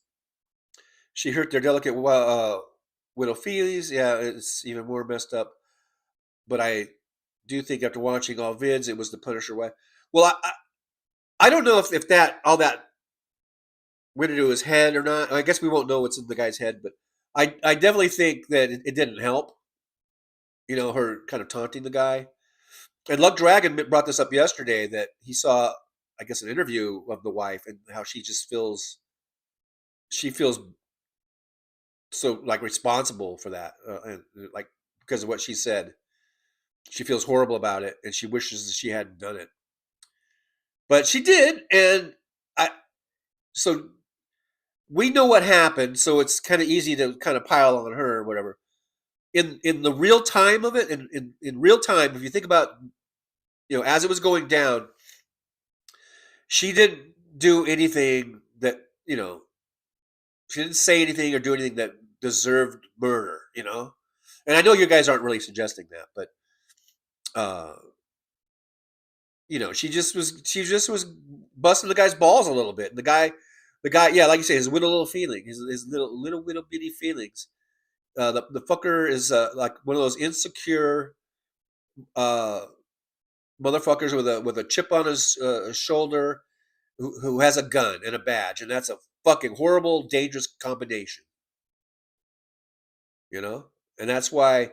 she hurt their delicate widow feelings. Yeah, it's even more messed up. But I do think after watching all vids, it was to punish her wife. Well, I don't know if that all that went into his head or not. I guess we won't know what's in the guy's head, but I definitely think that it didn't help. You know, her kind of taunting the guy. And Luck Dragon brought this up yesterday that he saw, I guess, an interview of the wife and how she feels so like responsible for that, and like because of what she said. She feels horrible about it, and she wishes that she hadn't done it. But she did, and so we know what happened, so it's kind of easy to kind of pile on her or whatever. In the real time of it, in real time, if you think about, as it was going down, she didn't do anything that, she didn't say anything or do anything that deserved murder, And I know you guys aren't really suggesting that, but she just was busting the guy's balls a little bit. And the guy, yeah, like you say, his little feeling, his little bitty feelings. The fucker is like one of those insecure motherfuckers with a chip on his shoulder, who has a gun and a badge, and that's a fucking horrible, dangerous combination. And that's why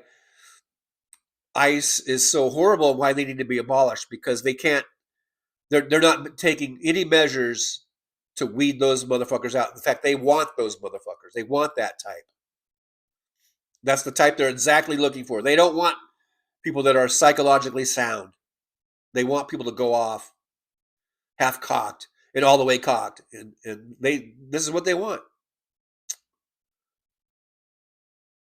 ICE is so horrible and why they need to be abolished, because they're not taking any measures to weed those motherfuckers out. In fact, they want those motherfuckers. They want that type. That's the type they're exactly looking for. They don't want people that are psychologically sound. They want people to go off half cocked and all the way cocked. And this is what they want.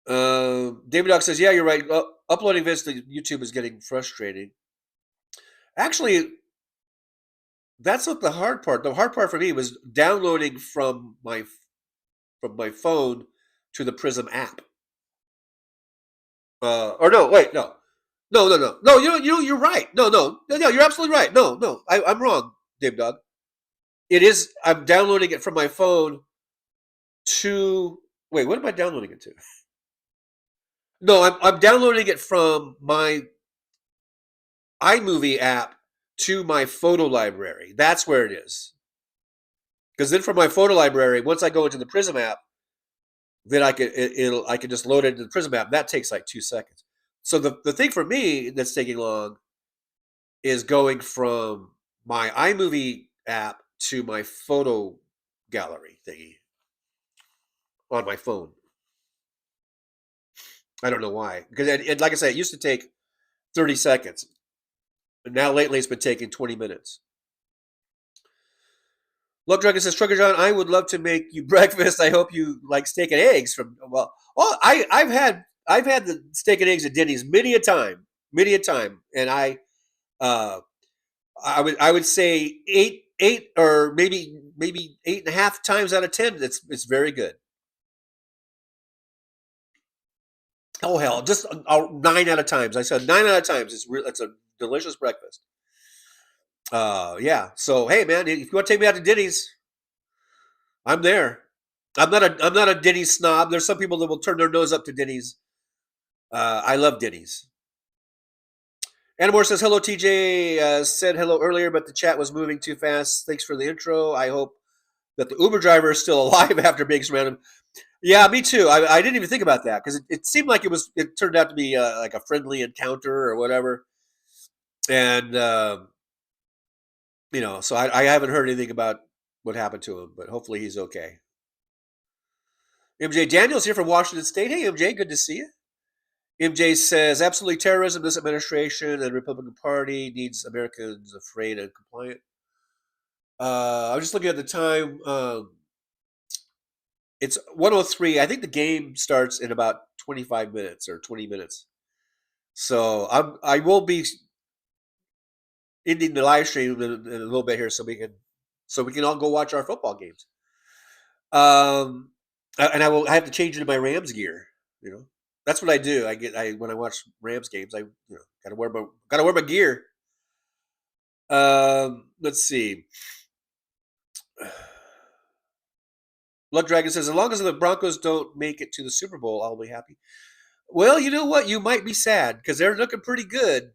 David Doc says, yeah, you're right. Uploading this to YouTube is getting frustrating. Actually, that's not the hard part. The hard part for me was downloading from my phone to the Prism app. Or no, wait, no. No, you're right. No, you're absolutely right. No, I'm wrong, Dave Dog. It is, I'm downloading it from my phone to, wait, what am I downloading it to? No, I'm downloading it from my iMovie app to my photo library. That's where it is. Because then from my photo library, once I go into the Prism app, then I can just load it into the Prism app. That takes like 2 seconds. So the thing for me that's taking long is going from my iMovie app to my photo gallery thingy on my phone. I don't know why. Because like I said, it used to take 30 seconds. And now lately it's been taking 20 minutes. Luck Dragon says, Trucker John, I would love to make you breakfast. I hope you like steak and eggs I've had the steak and eggs at Denny's many a time. And I would say eight or maybe 8.5 times out of 10. It's very good. Oh hell, just 9 out of times. I said 9 out of times. It's a delicious breakfast. Yeah. So hey man, if you want to take me out to Denny's, I'm there. I'm not a Denny's snob. There's some people that will turn their nose up to Denny's. I love Denny's. Anamore says, hello, TJ. Said hello earlier, but the chat was moving too fast. Thanks for the intro. I hope that the Uber driver is still alive after being surrounded. Yeah, me too. I didn't even think about that because it seemed like it turned out to be like a friendly encounter or whatever. And, so I haven't heard anything about what happened to him, but hopefully he's okay. MJ Daniels here from Washington State. Hey, MJ, good to see you. MJ says, absolutely terrorism. This administration and the Republican Party needs Americans afraid and compliant. I was just looking at the time. It's 1:03. I think the game starts in about 25 minutes or 20 minutes. So I will be ending the live stream in a little bit here, so we can all go watch our football games. And I have to change into my Rams gear. You know, that's what I do. When I watch Rams games, I gotta wear my gear. Let's see. Blood Dragon says, as long as the Broncos don't make it to the Super Bowl, I'll be happy. Well, you know what? You might be sad because they're looking pretty good.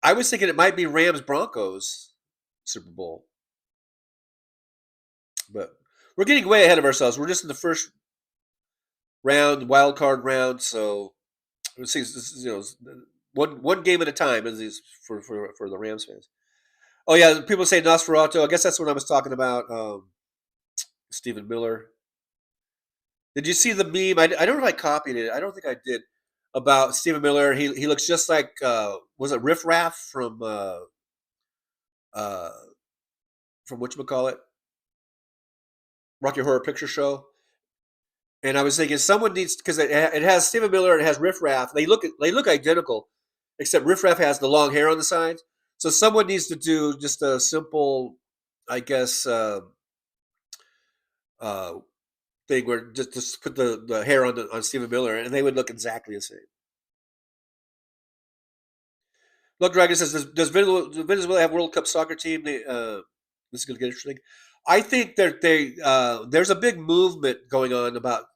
I was thinking it might be Rams Broncos Super Bowl, but we're getting way ahead of ourselves. We're just in the first round, wild card round, so one game at a time is for the Rams fans. Oh yeah, people say Nosferatu. I guess that's what I was talking about. Stephen Miller. Did you see the meme? I don't know if I copied it. I don't think I did. About Stephen Miller. He looks just like was it Riff Raff from whatchamacallit? Rocky Horror Picture Show. And I was thinking someone needs, because it has Stephen Miller and it has Riff Raff. They look identical, except Riff Raff has the long hair on the sides. So someone needs to do just a simple, I guess, thing where just put the hair on Stephen Miller, and they would look exactly the same. Look, Dragon says, does Venezuela have World Cup soccer team? This is going to get interesting. I think that there's a big movement going on about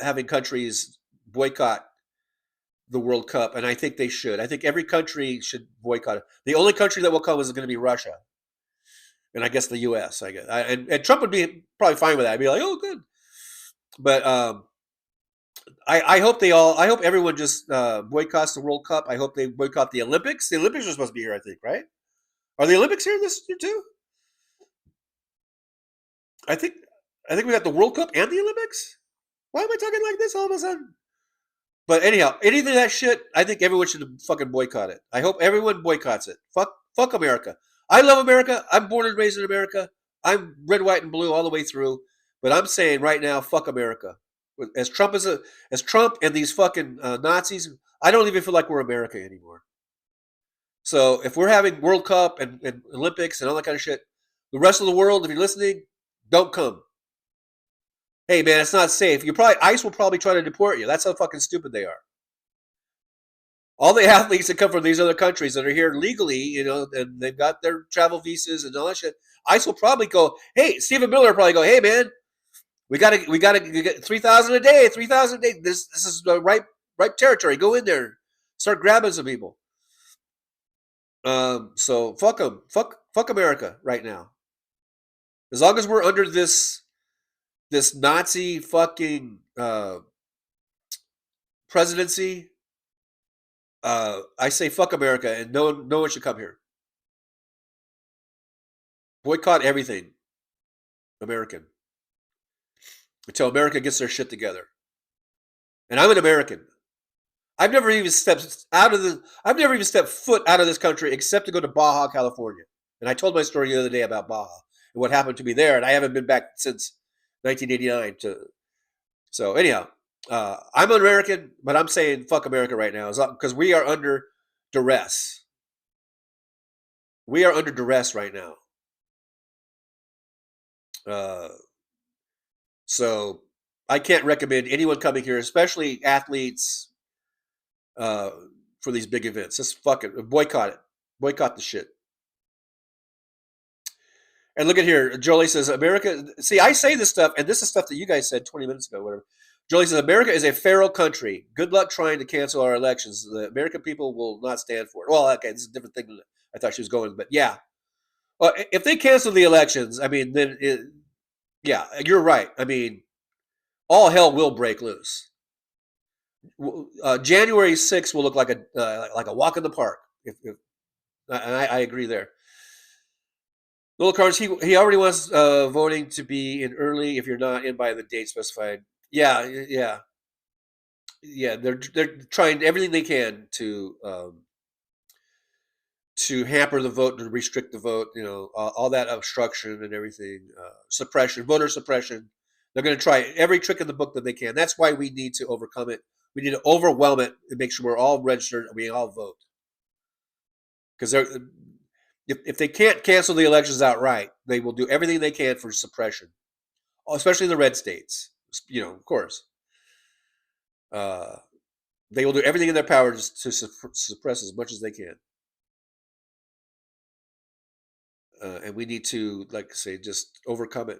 having countries boycott the World Cup, and I think they should. I think every country should boycott it. The only country that will come is going to be Russia, and I guess the U.S. I guess, and Trump would be probably fine with that. I'd be like, oh, good. But I hope everyone just boycotts the World Cup. I hope they boycott the Olympics. The Olympics are supposed to be here, I think, right? Are the Olympics here this year too? I think we got the World Cup and the Olympics. Why am I talking like this all of a sudden? But anyhow, anything of that shit, I think everyone should fucking boycott it. I hope everyone boycotts it. Fuck America. I love America. I'm born and raised in America. I'm red, white, and blue all the way through. But I'm saying right now, fuck America. As Trump and these fucking Nazis, I don't even feel like we're America anymore. So if we're having World Cup and Olympics and all that kind of shit, the rest of the world, if you're listening, don't come. Hey man, it's not safe. ICE will probably try to deport you. That's how fucking stupid they are. All the athletes that come from these other countries that are here legally, and they've got their travel visas and all that shit, ICE will probably go, hey, Stephen Miller will probably go, hey man, we gotta get 3,000 a day, 3,000 a day. This is the right territory. Go in there, start grabbing some people. So fuck them, fuck America right now. As long as we're under this Nazi fucking presidency, I say fuck America, and no one should come here. Boycott everything American until America gets their shit together. And I'm an American. I've never even stepped foot out of this country except to go to Baja, California. And I told my story the other day about Baja and what happened to me there, and I haven't been back since 1989. So anyhow, I'm an American, but I'm saying fuck America right now because we are under duress. We are under duress right now. So I can't recommend anyone coming here, especially athletes, for these big events. Just fuck it. Boycott it. Boycott the shit. And look at here. Jolie says, America... See, I say this stuff, and this is stuff that you guys said 20 minutes ago, whatever. Jolie says, America is a feral country. Good luck trying to cancel our elections. The American people will not stand for it. Well, okay, this is a different thing than I thought she was going, but yeah. Well, if they cancel the elections, I mean, then... yeah, you're right. I mean, all hell will break loose. January 6th will look like a walk in the park. And I agree there. Little Carnes, he already wants voting to be in early if you're not in by the date specified. Yeah. They're trying everything they can to hamper the vote, to restrict the vote. All that obstruction and everything, suppression, voter suppression. They're going to try every trick in the book that they can. That's why we need to overcome it. We need to overwhelm it and make sure we're all registered and we all vote. because if they can't cancel the elections outright, they will do everything they can for suppression, especially in the red states. Of course, they will do everything in their power to suppress as much as they can. And we need to, like I say, just overcome it.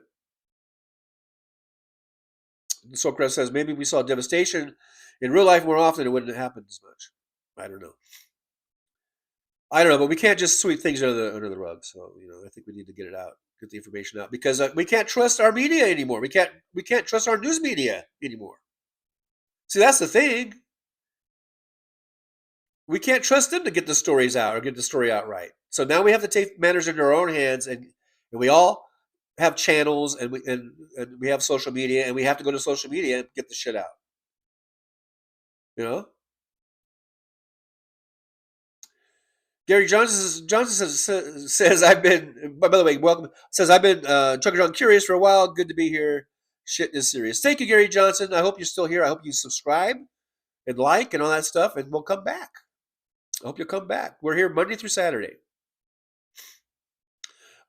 Socrates says maybe we saw devastation in real life more often, it wouldn't happen as much. I don't know, but we can't just sweep things under the rug. So I think we need to get it out, get the information out, because we can't trust our media anymore. We can't trust our news media anymore. See, that's the thing. We can't trust them to get the stories out or get the story out right. So now we have to take matters into our own hands, and we all have channels, and we have social media, and we have to go to social media and get the shit out. Gary Johnson says I've been. By the way, welcome. Says I've been Trucker John curious for a while. Good to be here. Shit is serious. Thank you, Gary Johnson. I hope you're still here. I hope you subscribe and like and all that stuff, and we'll come back. I hope you'll come back. We're here Monday through Saturday.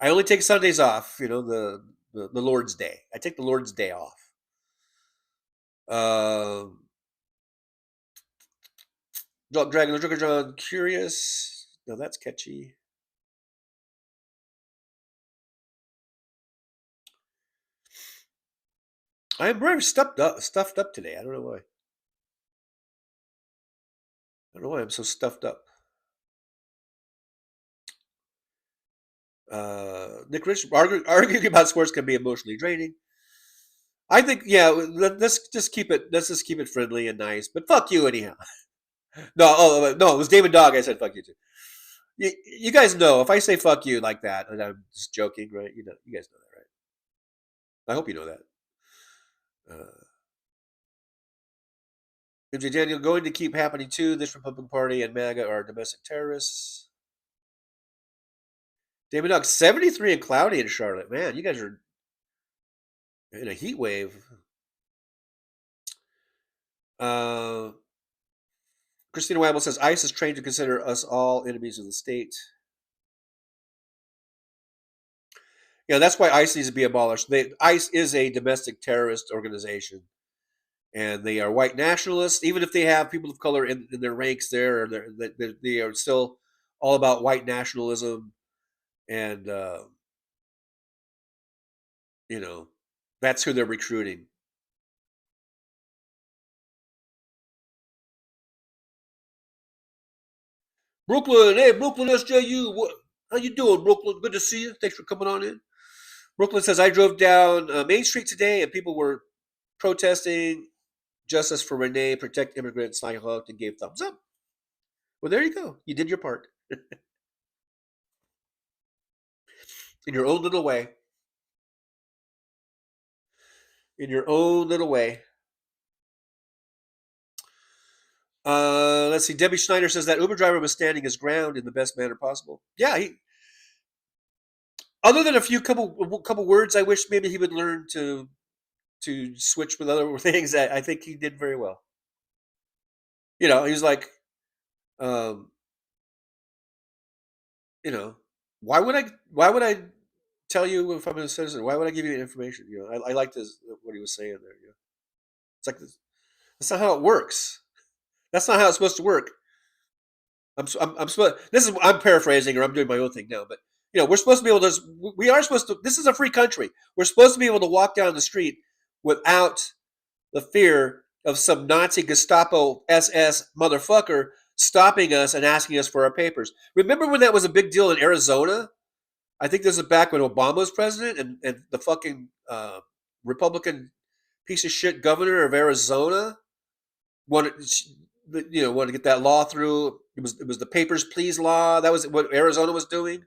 I only take Sundays off. The Lord's Day. I take the Lord's Day off. Dragon Trucker John curious. No, that's catchy. I am very stuffed up today. I don't know why. I don't know why I'm so stuffed up. Nick Rich, arguing about sports can be emotionally draining. I think, let's just keep it friendly and nice. But fuck you anyhow. No, it was David Dog. I said fuck you too. You guys know if I say fuck you like that, and I'm just joking, right? You guys know that, right? I hope you know that. MJ Daniel, going to keep happening too. This Republican Party and MAGA are domestic terrorists. David Dog, 73 and cloudy in Charlotte. Man, you guys are in a heat wave. Christina Wabble says ICE is trained to consider us all enemies of the state. That's why ICE needs to be abolished. ICE is a domestic terrorist organization, and they are white nationalists. Even if they have people of color in their ranks there, they are still all about white nationalism, and that's who they're recruiting. Brooklyn, hey, Brooklyn SJU, how you doing, Brooklyn? Good to see you. Thanks for coming on in. Brooklyn says, I drove down Main Street today, and people were protesting justice for Renee, protect immigrants. I hugged and gave thumbs up. Well, there you go. You did your part. In your own little way. In your own little way. Let's see. Debbie Schneider says that Uber driver was standing his ground in the best manner possible. Yeah, other than a few couple words, I wish maybe he would learn to switch with other things. I think he did very well. He was like, why would I tell you if I'm a citizen? Why would I give you the information? I liked what he was saying there. It's like that's not how it works. That's not how it's supposed to work. I'm paraphrasing, or I'm doing my own thing now, but we're supposed to be able to. We are supposed to. This is a free country. We're supposed to be able to walk down the street without the fear of some Nazi Gestapo SS motherfucker stopping us and asking us for our papers. Remember when that was a big deal in Arizona? I think this is back when Obama was president, and the fucking Republican piece of shit governor of Arizona wanted to get that law through. It was the Papers, Please law. That was what Arizona was doing.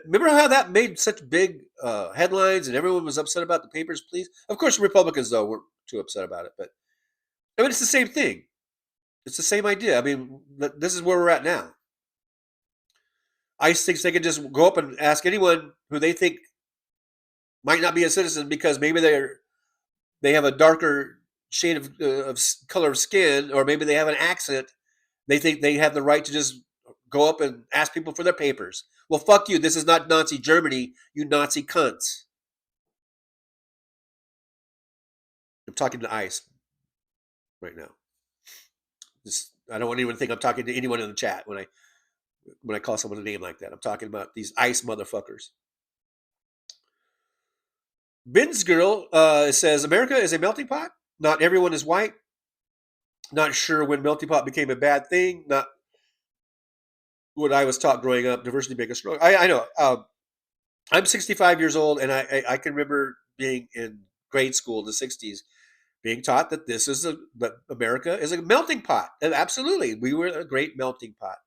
Remember how that made such big headlines, and everyone was upset about the Papers, Please? Of course, Republicans, though, weren't too upset about it. But, it's the same thing. It's the same idea. This is where we're at now. ICE thinks they can just go up and ask anyone who they think might not be a citizen because maybe they have a darker shade of color of skin, or maybe they have an accent. They think they have the right to just go up and ask people for their papers. Well, fuck you. This is not Nazi Germany, you Nazi cunts. I'm talking to ICE right now. I don't want anyone to think I'm talking to anyone in the chat when I call someone a name like that. I'm talking about these ICE motherfuckers. Bin's girl says, America is a melting pot. Not everyone is white. Not sure when melting pot became a bad thing. Not what I was taught growing up. Diversity makes us strong. I know. I'm 65 years old, and I can remember being in grade school in the 60s, being taught that that America is a melting pot. And absolutely, we were a great melting pot.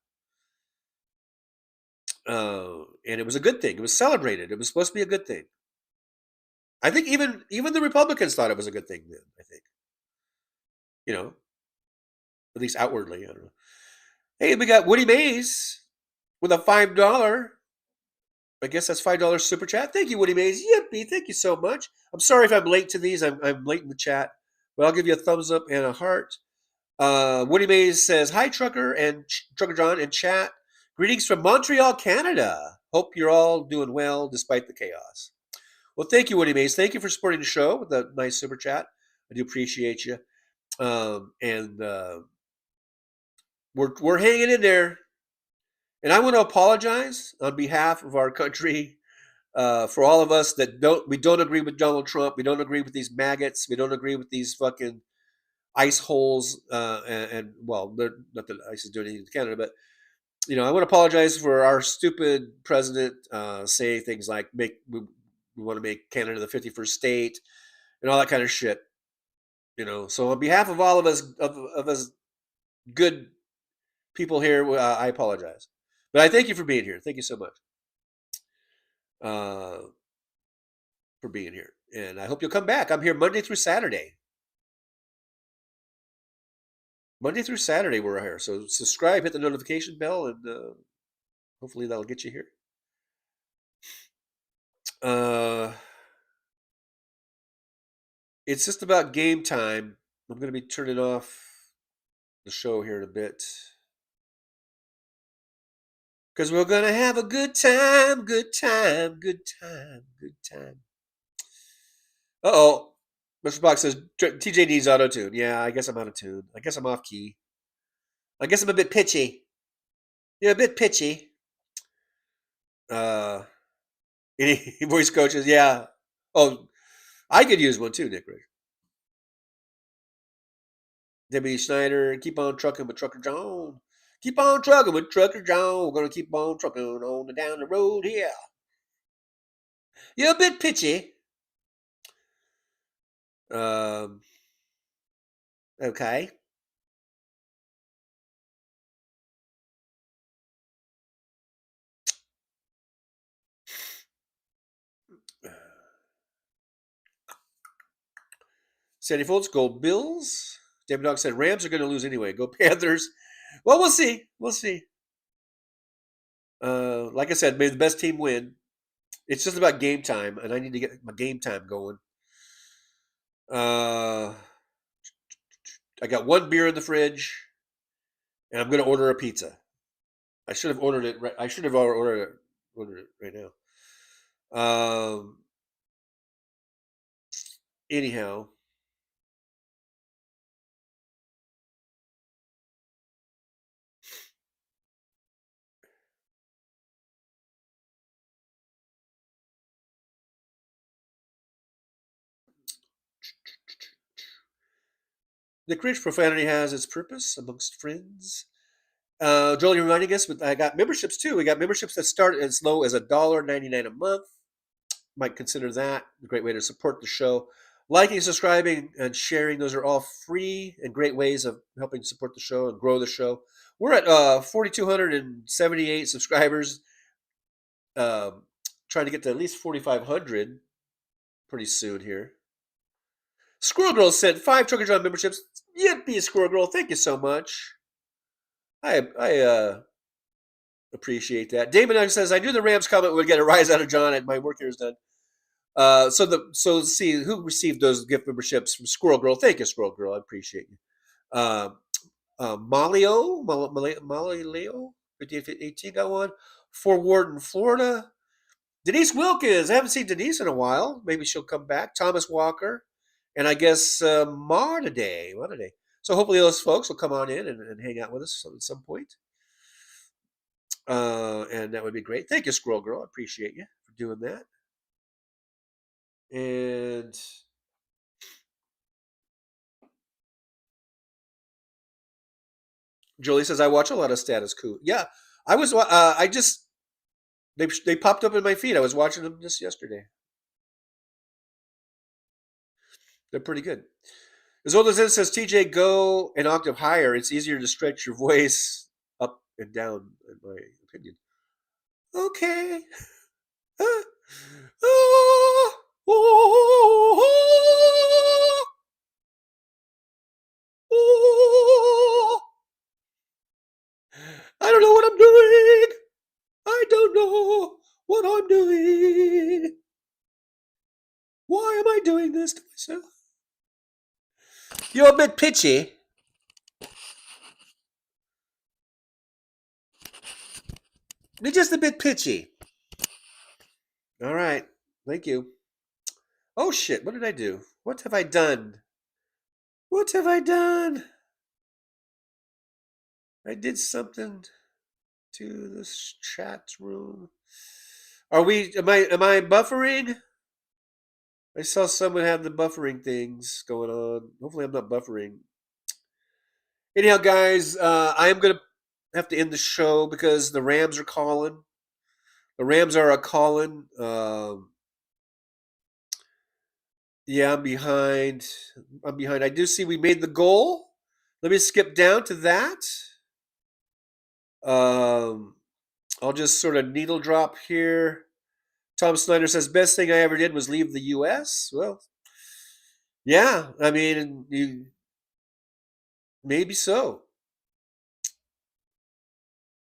And it was a good thing. It was celebrated. It was supposed to be a good thing. I think even the Republicans thought it was a good thing then, I think. At least outwardly. I don't know. Hey, we got Woody Mays with a $5. I guess that's $5 super chat. Thank you, Woody Mays. Yippee, thank you so much. I'm sorry if I'm late to these. I'm late in the chat, but I'll give you a thumbs up and a heart. Woody Mays says, hi, Trucker and Trucker John and chat. Greetings from Montreal, Canada. Hope you're all doing well despite the chaos. Well, thank you, Woody Mays. Thank you for supporting the show with a nice super chat. I do appreciate you. We're hanging in there. And I want to apologize on behalf of our country for all of us that don't agree with Donald Trump. We don't agree with these maggots. We don't agree with these fucking ice holes. Well, not that ICE is doing anything to Canada, but I want to apologize for our stupid president say things like we want to make Canada the 51st state and all that kind of shit. So on behalf of all of us of us good people here, I apologize. But I thank you for being here. Thank you so much for being here. And I hope you'll come back. I'm here Monday through Saturday. Monday through Saturday we're here. So subscribe, hit the notification bell, and hopefully that'll get you here. It's just about game time. I'm going to be turning off the show here in a bit. Because we're going to have a good time, good time, good time, good time. Uh-oh. Mr. Box says, TJ needs auto-tune. Yeah, I guess I'm out of tune. I guess I'm off key. I guess I'm a bit pitchy. Yeah, a bit pitchy. Any voice coaches? Yeah. Oh, I could use one too, Nick Rich. Debbie Schneider, keep on trucking with Trucker John. Keep on trucking with Trucker John. We're going to keep on trucking on down the road here. You're a bit pitchy. Okay. Sandy Foltz, go Bills. David Dog said Rams are going to lose anyway. Go Panthers. Well, we'll see. We'll see. Like I said, may the best team win. It's just about game time, and I need to get my game time going. I got one beer in the fridge, and I'm going to order a pizza. I should have ordered it. I should have ordered it right now. Anyhow. The Rich profanity has its purpose amongst friends. Joel, you're reminding us, but I got memberships too. We got memberships that start as low as $1.99 a month. Might consider that a great way to support the show. Liking, subscribing, and sharing, those are all free and great ways of helping support the show and grow the show. We're at 4,278 subscribers. Trying to get to at least 4,500 pretty soon here. Squirrel Girl sent 5 Trucker John memberships. Yippee, Squirrel Girl. Thank you so much. I appreciate that. Damon says, I knew the Rams comment would get a rise out of John and my work here is done. So let's see who received those gift memberships from Squirrel Girl. Thank you, Squirrel Girl. I appreciate you. Molly Leo. 5818 got one. Fort Worden, Florida. Denise Wilkins. I haven't seen Denise in a while. Maybe she'll come back. Thomas Walker. And I guess Marnaday. So hopefully those folks will come on in and hang out with us at some point. And that would be great. Thank you, Squirrel Girl. I appreciate you for doing that. And Julie says, I watch a lot of Status Quo. Yeah, I was, they popped up in my feed. I was watching them just yesterday. They're pretty good. As old as it says, TJ, go an octave higher. It's easier to stretch your voice up and down, in my opinion. Okay. I don't know what I'm doing. I don't know what I'm doing. Why am I doing this to myself? You're a bit pitchy. You're just a bit pitchy. All right. Thank you. Oh, shit. What did I do? What have I done? What have I done? I did something to this chat room. Am I buffering? I saw someone have the buffering things going on. Hopefully I'm not buffering. Anyhow, guys, I am going to have to end the show because the Rams are calling. The Rams are a calling. Yeah, I'm behind. I do see we made the goal. Let me skip down to that. I'll just sort of needle drop here. Tom Snyder says, best thing I ever did was leave the U.S. Well, yeah, I mean, maybe so.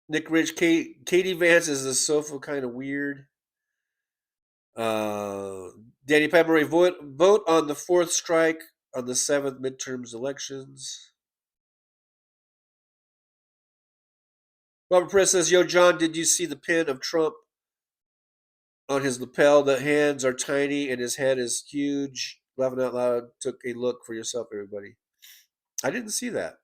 Nick Rich, Katie Vance is the sofa kind of weird. Danny Pomeroy, vote on the fourth strike on the 7th midterms elections. Robert Press says, yo, John, did you see the pin of Trump on his lapel? The hands are tiny and his head is huge. Laughing out loud. Took a look for yourself, everybody. I didn't see that.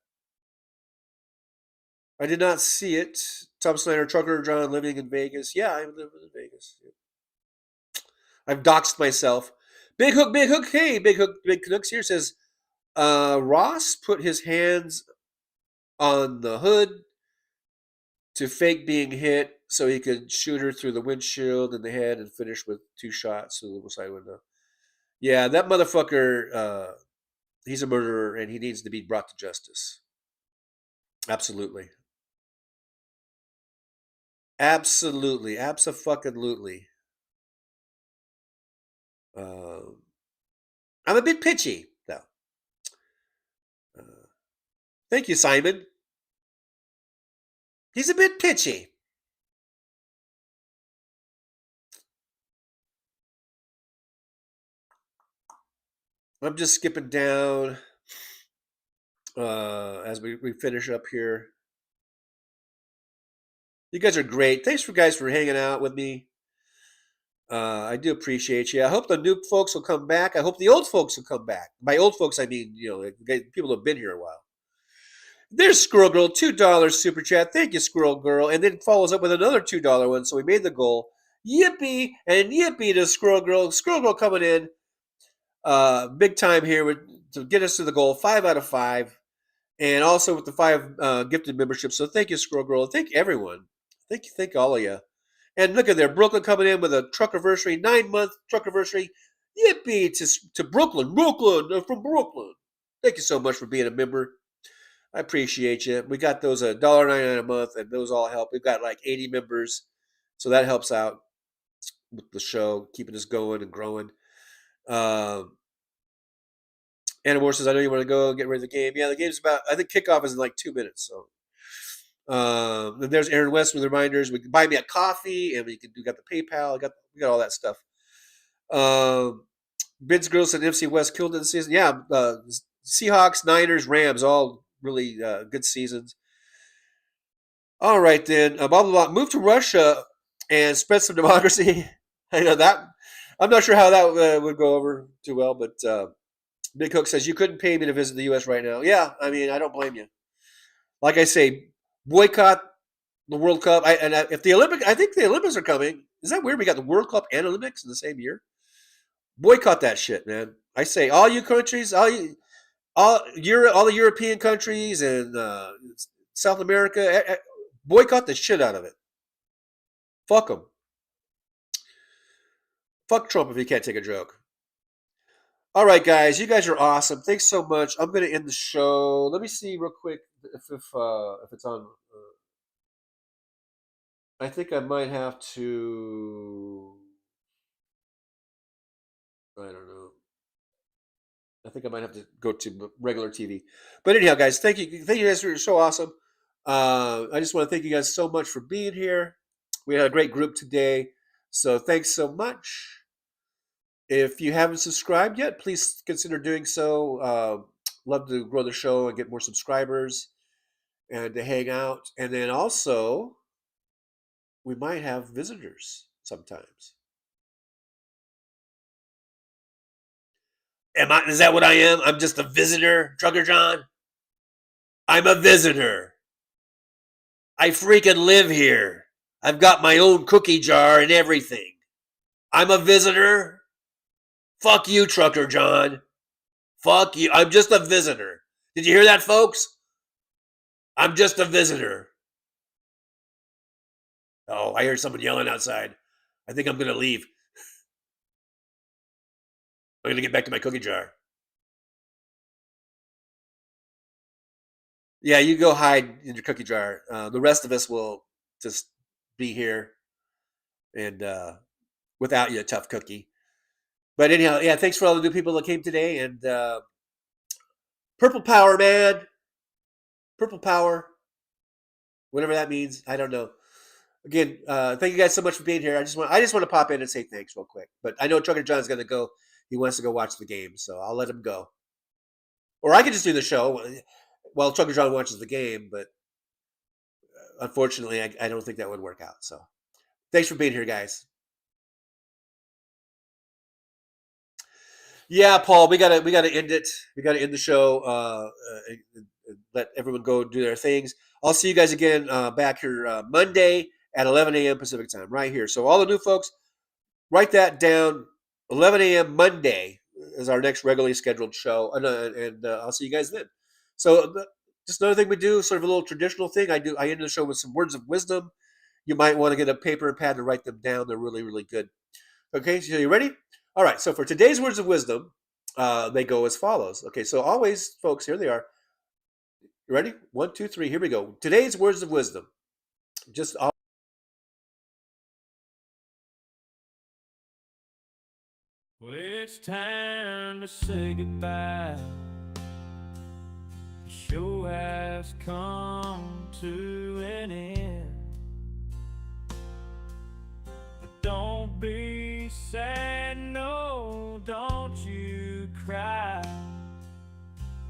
I did not see it. Tom Snyder, trucker John, living in Vegas. Yeah, I live in Vegas. I've doxed myself. Big Hook, hey, Big Canucks here says, Ross put his hands on the hood to fake being hit so he could shoot her through the windshield in the head and finish with 2 shots through the side window. Yeah, that motherfucker, he's a murderer and he needs to be brought to justice. Absolutely. Absolutely. Abso-fucking-lutely. I'm a bit pitchy, though. Thank you, Simon. He's a bit pitchy. I'm just skipping down as we finish up here. You guys are great. Thanks for hanging out with me. I do appreciate you. I hope the new folks will come back. I hope the old folks will come back. By old folks, I mean, people who have been here a while. There's Squirrel Girl, $2 super chat. Thank you, Squirrel Girl. And then follows up with another $2 one. So we made the goal. Yippee and yippee to Squirrel Girl. Squirrel Girl coming in big time here to get us to the goal. 5 out of 5. And also with the 5 gifted memberships. So thank you, Squirrel Girl. Thank everyone. Thank all of you. And look at there, Brooklyn coming in with a truckiversary, 9-month truckiversary. Yippee to Brooklyn from Brooklyn. Thank you so much for being a member. I appreciate you. We got those $1.99 a month, and those all help. We've got like 80 members, so that helps out with the show, keeping us going and growing. Anna Moore says, I know you want to go get ready for the game. Yeah, the game's I think kickoff is in like 2 minutes, so. Then there's Aaron West with reminders. We can buy me a coffee, and we got the PayPal. We got all that stuff. Vince Gross and MC West killed it this season. Yeah, Seahawks, Niners, Rams, all really good seasons. All right, then. Blah, blah, blah. Move to Russia and spread some democracy. I know that. I'm not sure how that would go over too well, but Big Hook says, you couldn't pay me to visit the U.S. right now. Yeah, I mean, I don't blame you. Like I say, boycott the World Cup. If the Olympics, I think the Olympics are coming. Is that weird? We got the World Cup and Olympics in the same year. Boycott that shit, man. I say, all you countries, all the European countries and South America, boycott the shit out of it. Fuck them. Fuck Trump if he can't take a joke. All right, guys, you guys are awesome. Thanks so much. I'm gonna end the show. Let me see real quick if it's on. I think I might have to. I don't know. I think I might have to go to regular TV. But anyhow, guys, thank you guys for your so awesome. I just want to thank you guys so much for being here. We had a great group today, so thanks so much. If you haven't subscribed yet, please consider doing so. Love to grow the show and get more subscribers and to hang out. And then also, we might have visitors sometimes. Is that what I am? I'm just a visitor, Trucker John? I'm a visitor. I freaking live here. I've got my own cookie jar and everything. I'm a visitor. Fuck you, Trucker John. Fuck you. I'm just a visitor. Did you hear that, folks? I'm just a visitor. Oh, I heard someone yelling outside. I think I'm going to leave. I'm going to get back to my cookie jar. Yeah, you go hide in your cookie jar. The rest of us will just be here and without you, tough cookie. But anyhow, yeah, thanks for all the new people that came today. And Purple Power, man. Purple Power. Whatever that means. I don't know. Again, thank you guys so much for being here. I just want to pop in and say thanks real quick. But I know Trucker John's going to go. He wants to go watch the game, so I'll let him go. Or I could just do the show while Trucker John watches the game, but unfortunately, I don't think that would work out. So thanks for being here, guys. Yeah, Paul, we gotta end it. We gotta end the show. Let everyone go do their things. I'll see you guys again back here Monday at 11 a.m. Pacific time, right here. So all the new folks, write that down. 11 a.m. Monday is our next regularly scheduled show, and I'll see you guys then. So just another thing we do, sort of a little traditional thing. I end the show with some words of wisdom. You might want to get a paper and pad to write them down. They're really, really good. Okay, so you ready? All right, so for today's words of wisdom, they go as follows. Okay, so always, folks, here they are. You ready? 1, 2, 3, here we go. Today's words of wisdom. Well, it's time to say goodbye. The show has come to an end. But don't be sad, no, don't you cry.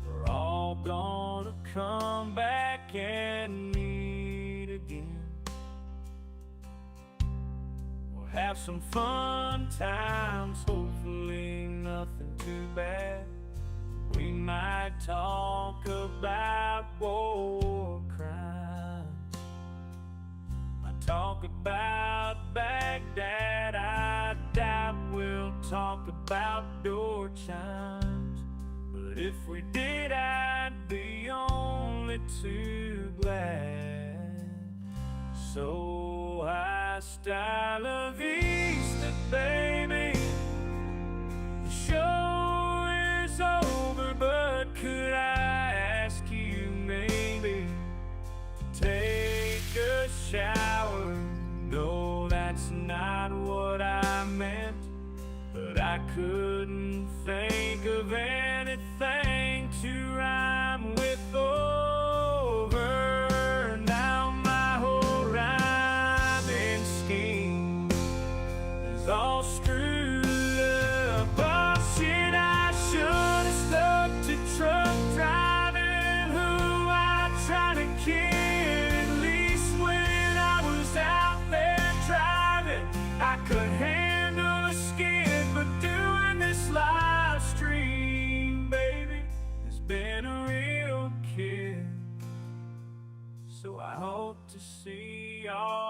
We're all gonna come back and meet again. We'll have some fun times, hopefully nothing too bad. We might talk about war crimes. Might talk about Baghdad. I doubt we'll talk about door chimes. But if we did, I'd be only too glad. So hasta la vista, baby. The show is over, but could I ask you maybe to take a shower? No, that's not what I meant, but I couldn't think of anything to rhyme with over. Now my whole rhyming scheme is all screwed up. Oh shit, I should have stuck to truck driving, who I try to kid at least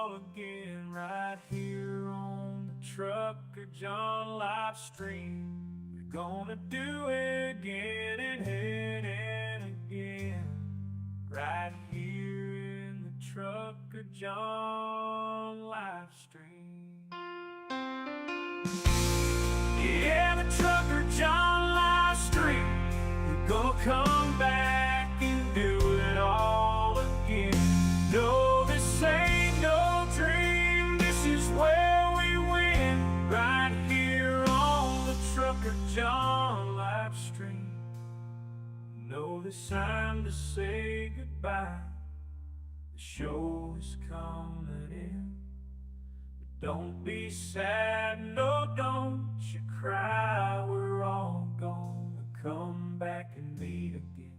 all again, right here on the Trucker John live stream. We're gonna do it again and again, right here in the Trucker John live stream. Yeah, the Trucker John live stream. We're gonna come back and do it all again. No, this ain't no dream, this is where we win, right here on the Trucker John live stream. No, it's time to say goodbye, the show is coming in. But don't be sad, no, don't you cry, we're all gonna come back and meet again.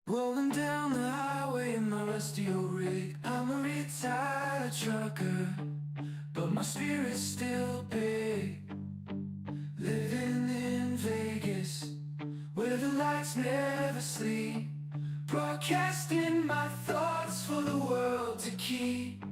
Rolling down the highway in my rusty old rig. I'm a retired trucker, but my spirit's still big. Living in Vegas, where the lights never sleep. Broadcasting my thoughts for the world to keep.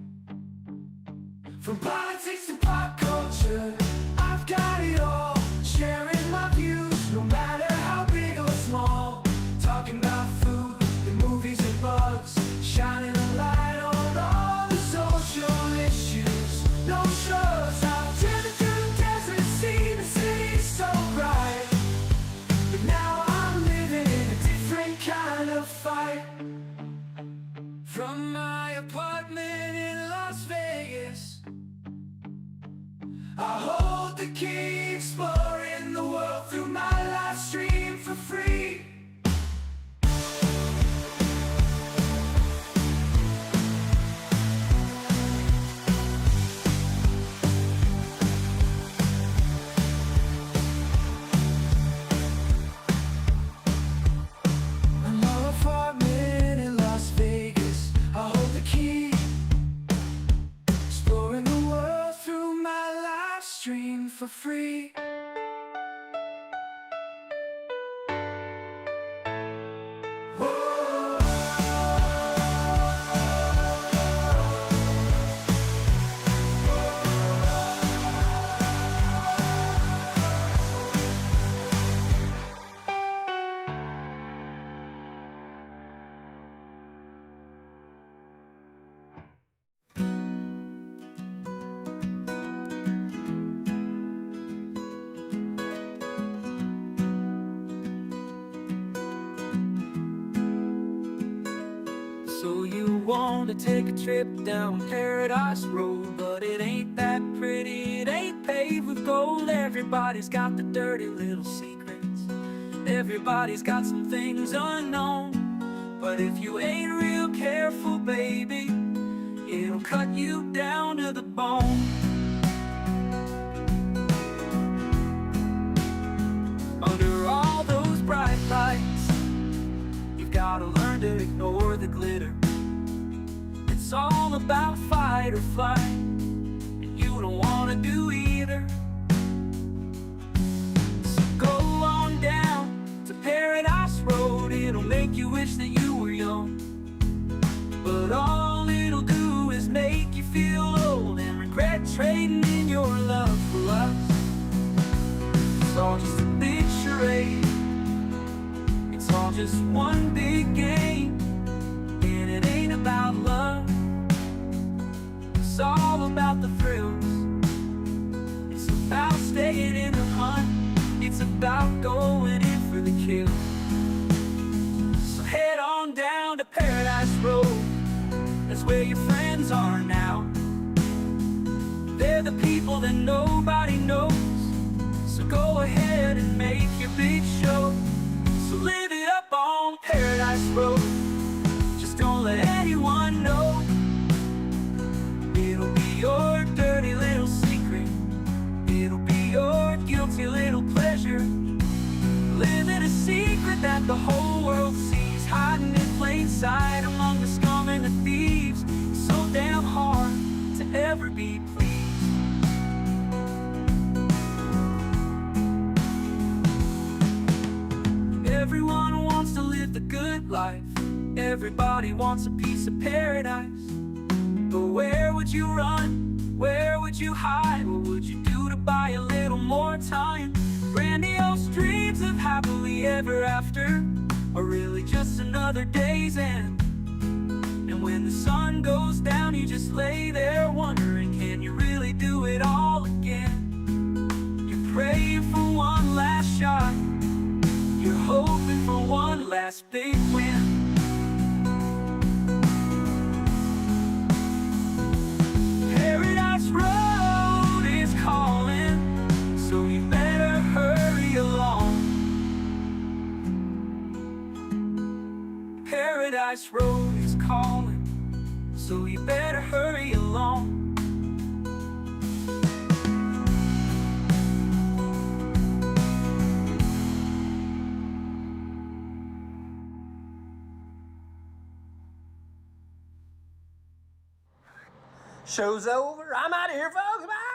From politics to pop culture, I've got it all. Sharing my views, no matter how big or small. Talking about food, the movies and bugs, shining a light on all the social issues. No shrugs, I've driven through the desert, seen the city so bright. But now I'm living in a different kind of fight. From my apartment in Las Vegas, I hold the key, exploring the world through my live stream for free. For free. So you want to take a trip down Paradise Road, but it ain't that pretty, it ain't paved with gold. Everybody's got the dirty little secrets, everybody's got some things unknown. But if you ain't real careful, baby, it'll cut you down to the bone. Under all those bright lights, gotta learn to ignore the glitter. It's all about fight or flight, and you don't wanna do either. So go on down to Paradise Road, it'll make you wish that you were young. But all it'll do is make you feel old and regret trading in your love for lust. It's all just a big charade, it's all just one big game, and it ain't about love. It's all about the thrills, it's about staying in the hunt, it's about going in for the kill. So head on down to Paradise Road, that's where your friends are now. They're the people that nobody knows, so go ahead and make your big show. So live it up on Paradise Road, just don't let anyone know. It'll be your dirty little secret, it'll be your guilty little pleasure. Living a secret that the whole world sees, hiding in plain sight among the scum and the thieves. It's so damn hard to ever be pleased. Everyone wants to live the good life, everybody wants a piece of paradise. But where would you run? Where would you hide? What would you do to buy a little more time? Grandiose dreams of happily ever after are really just another day's end. And when the sun goes down, you just lay there wondering, can you really do it all again? You're praying for one last shot, you're hoping for one last big win. Paradise Road is calling, so you better hurry along. Paradise Road is calling, so you better hurry along. Show's over, I'm out of here, folks, bye!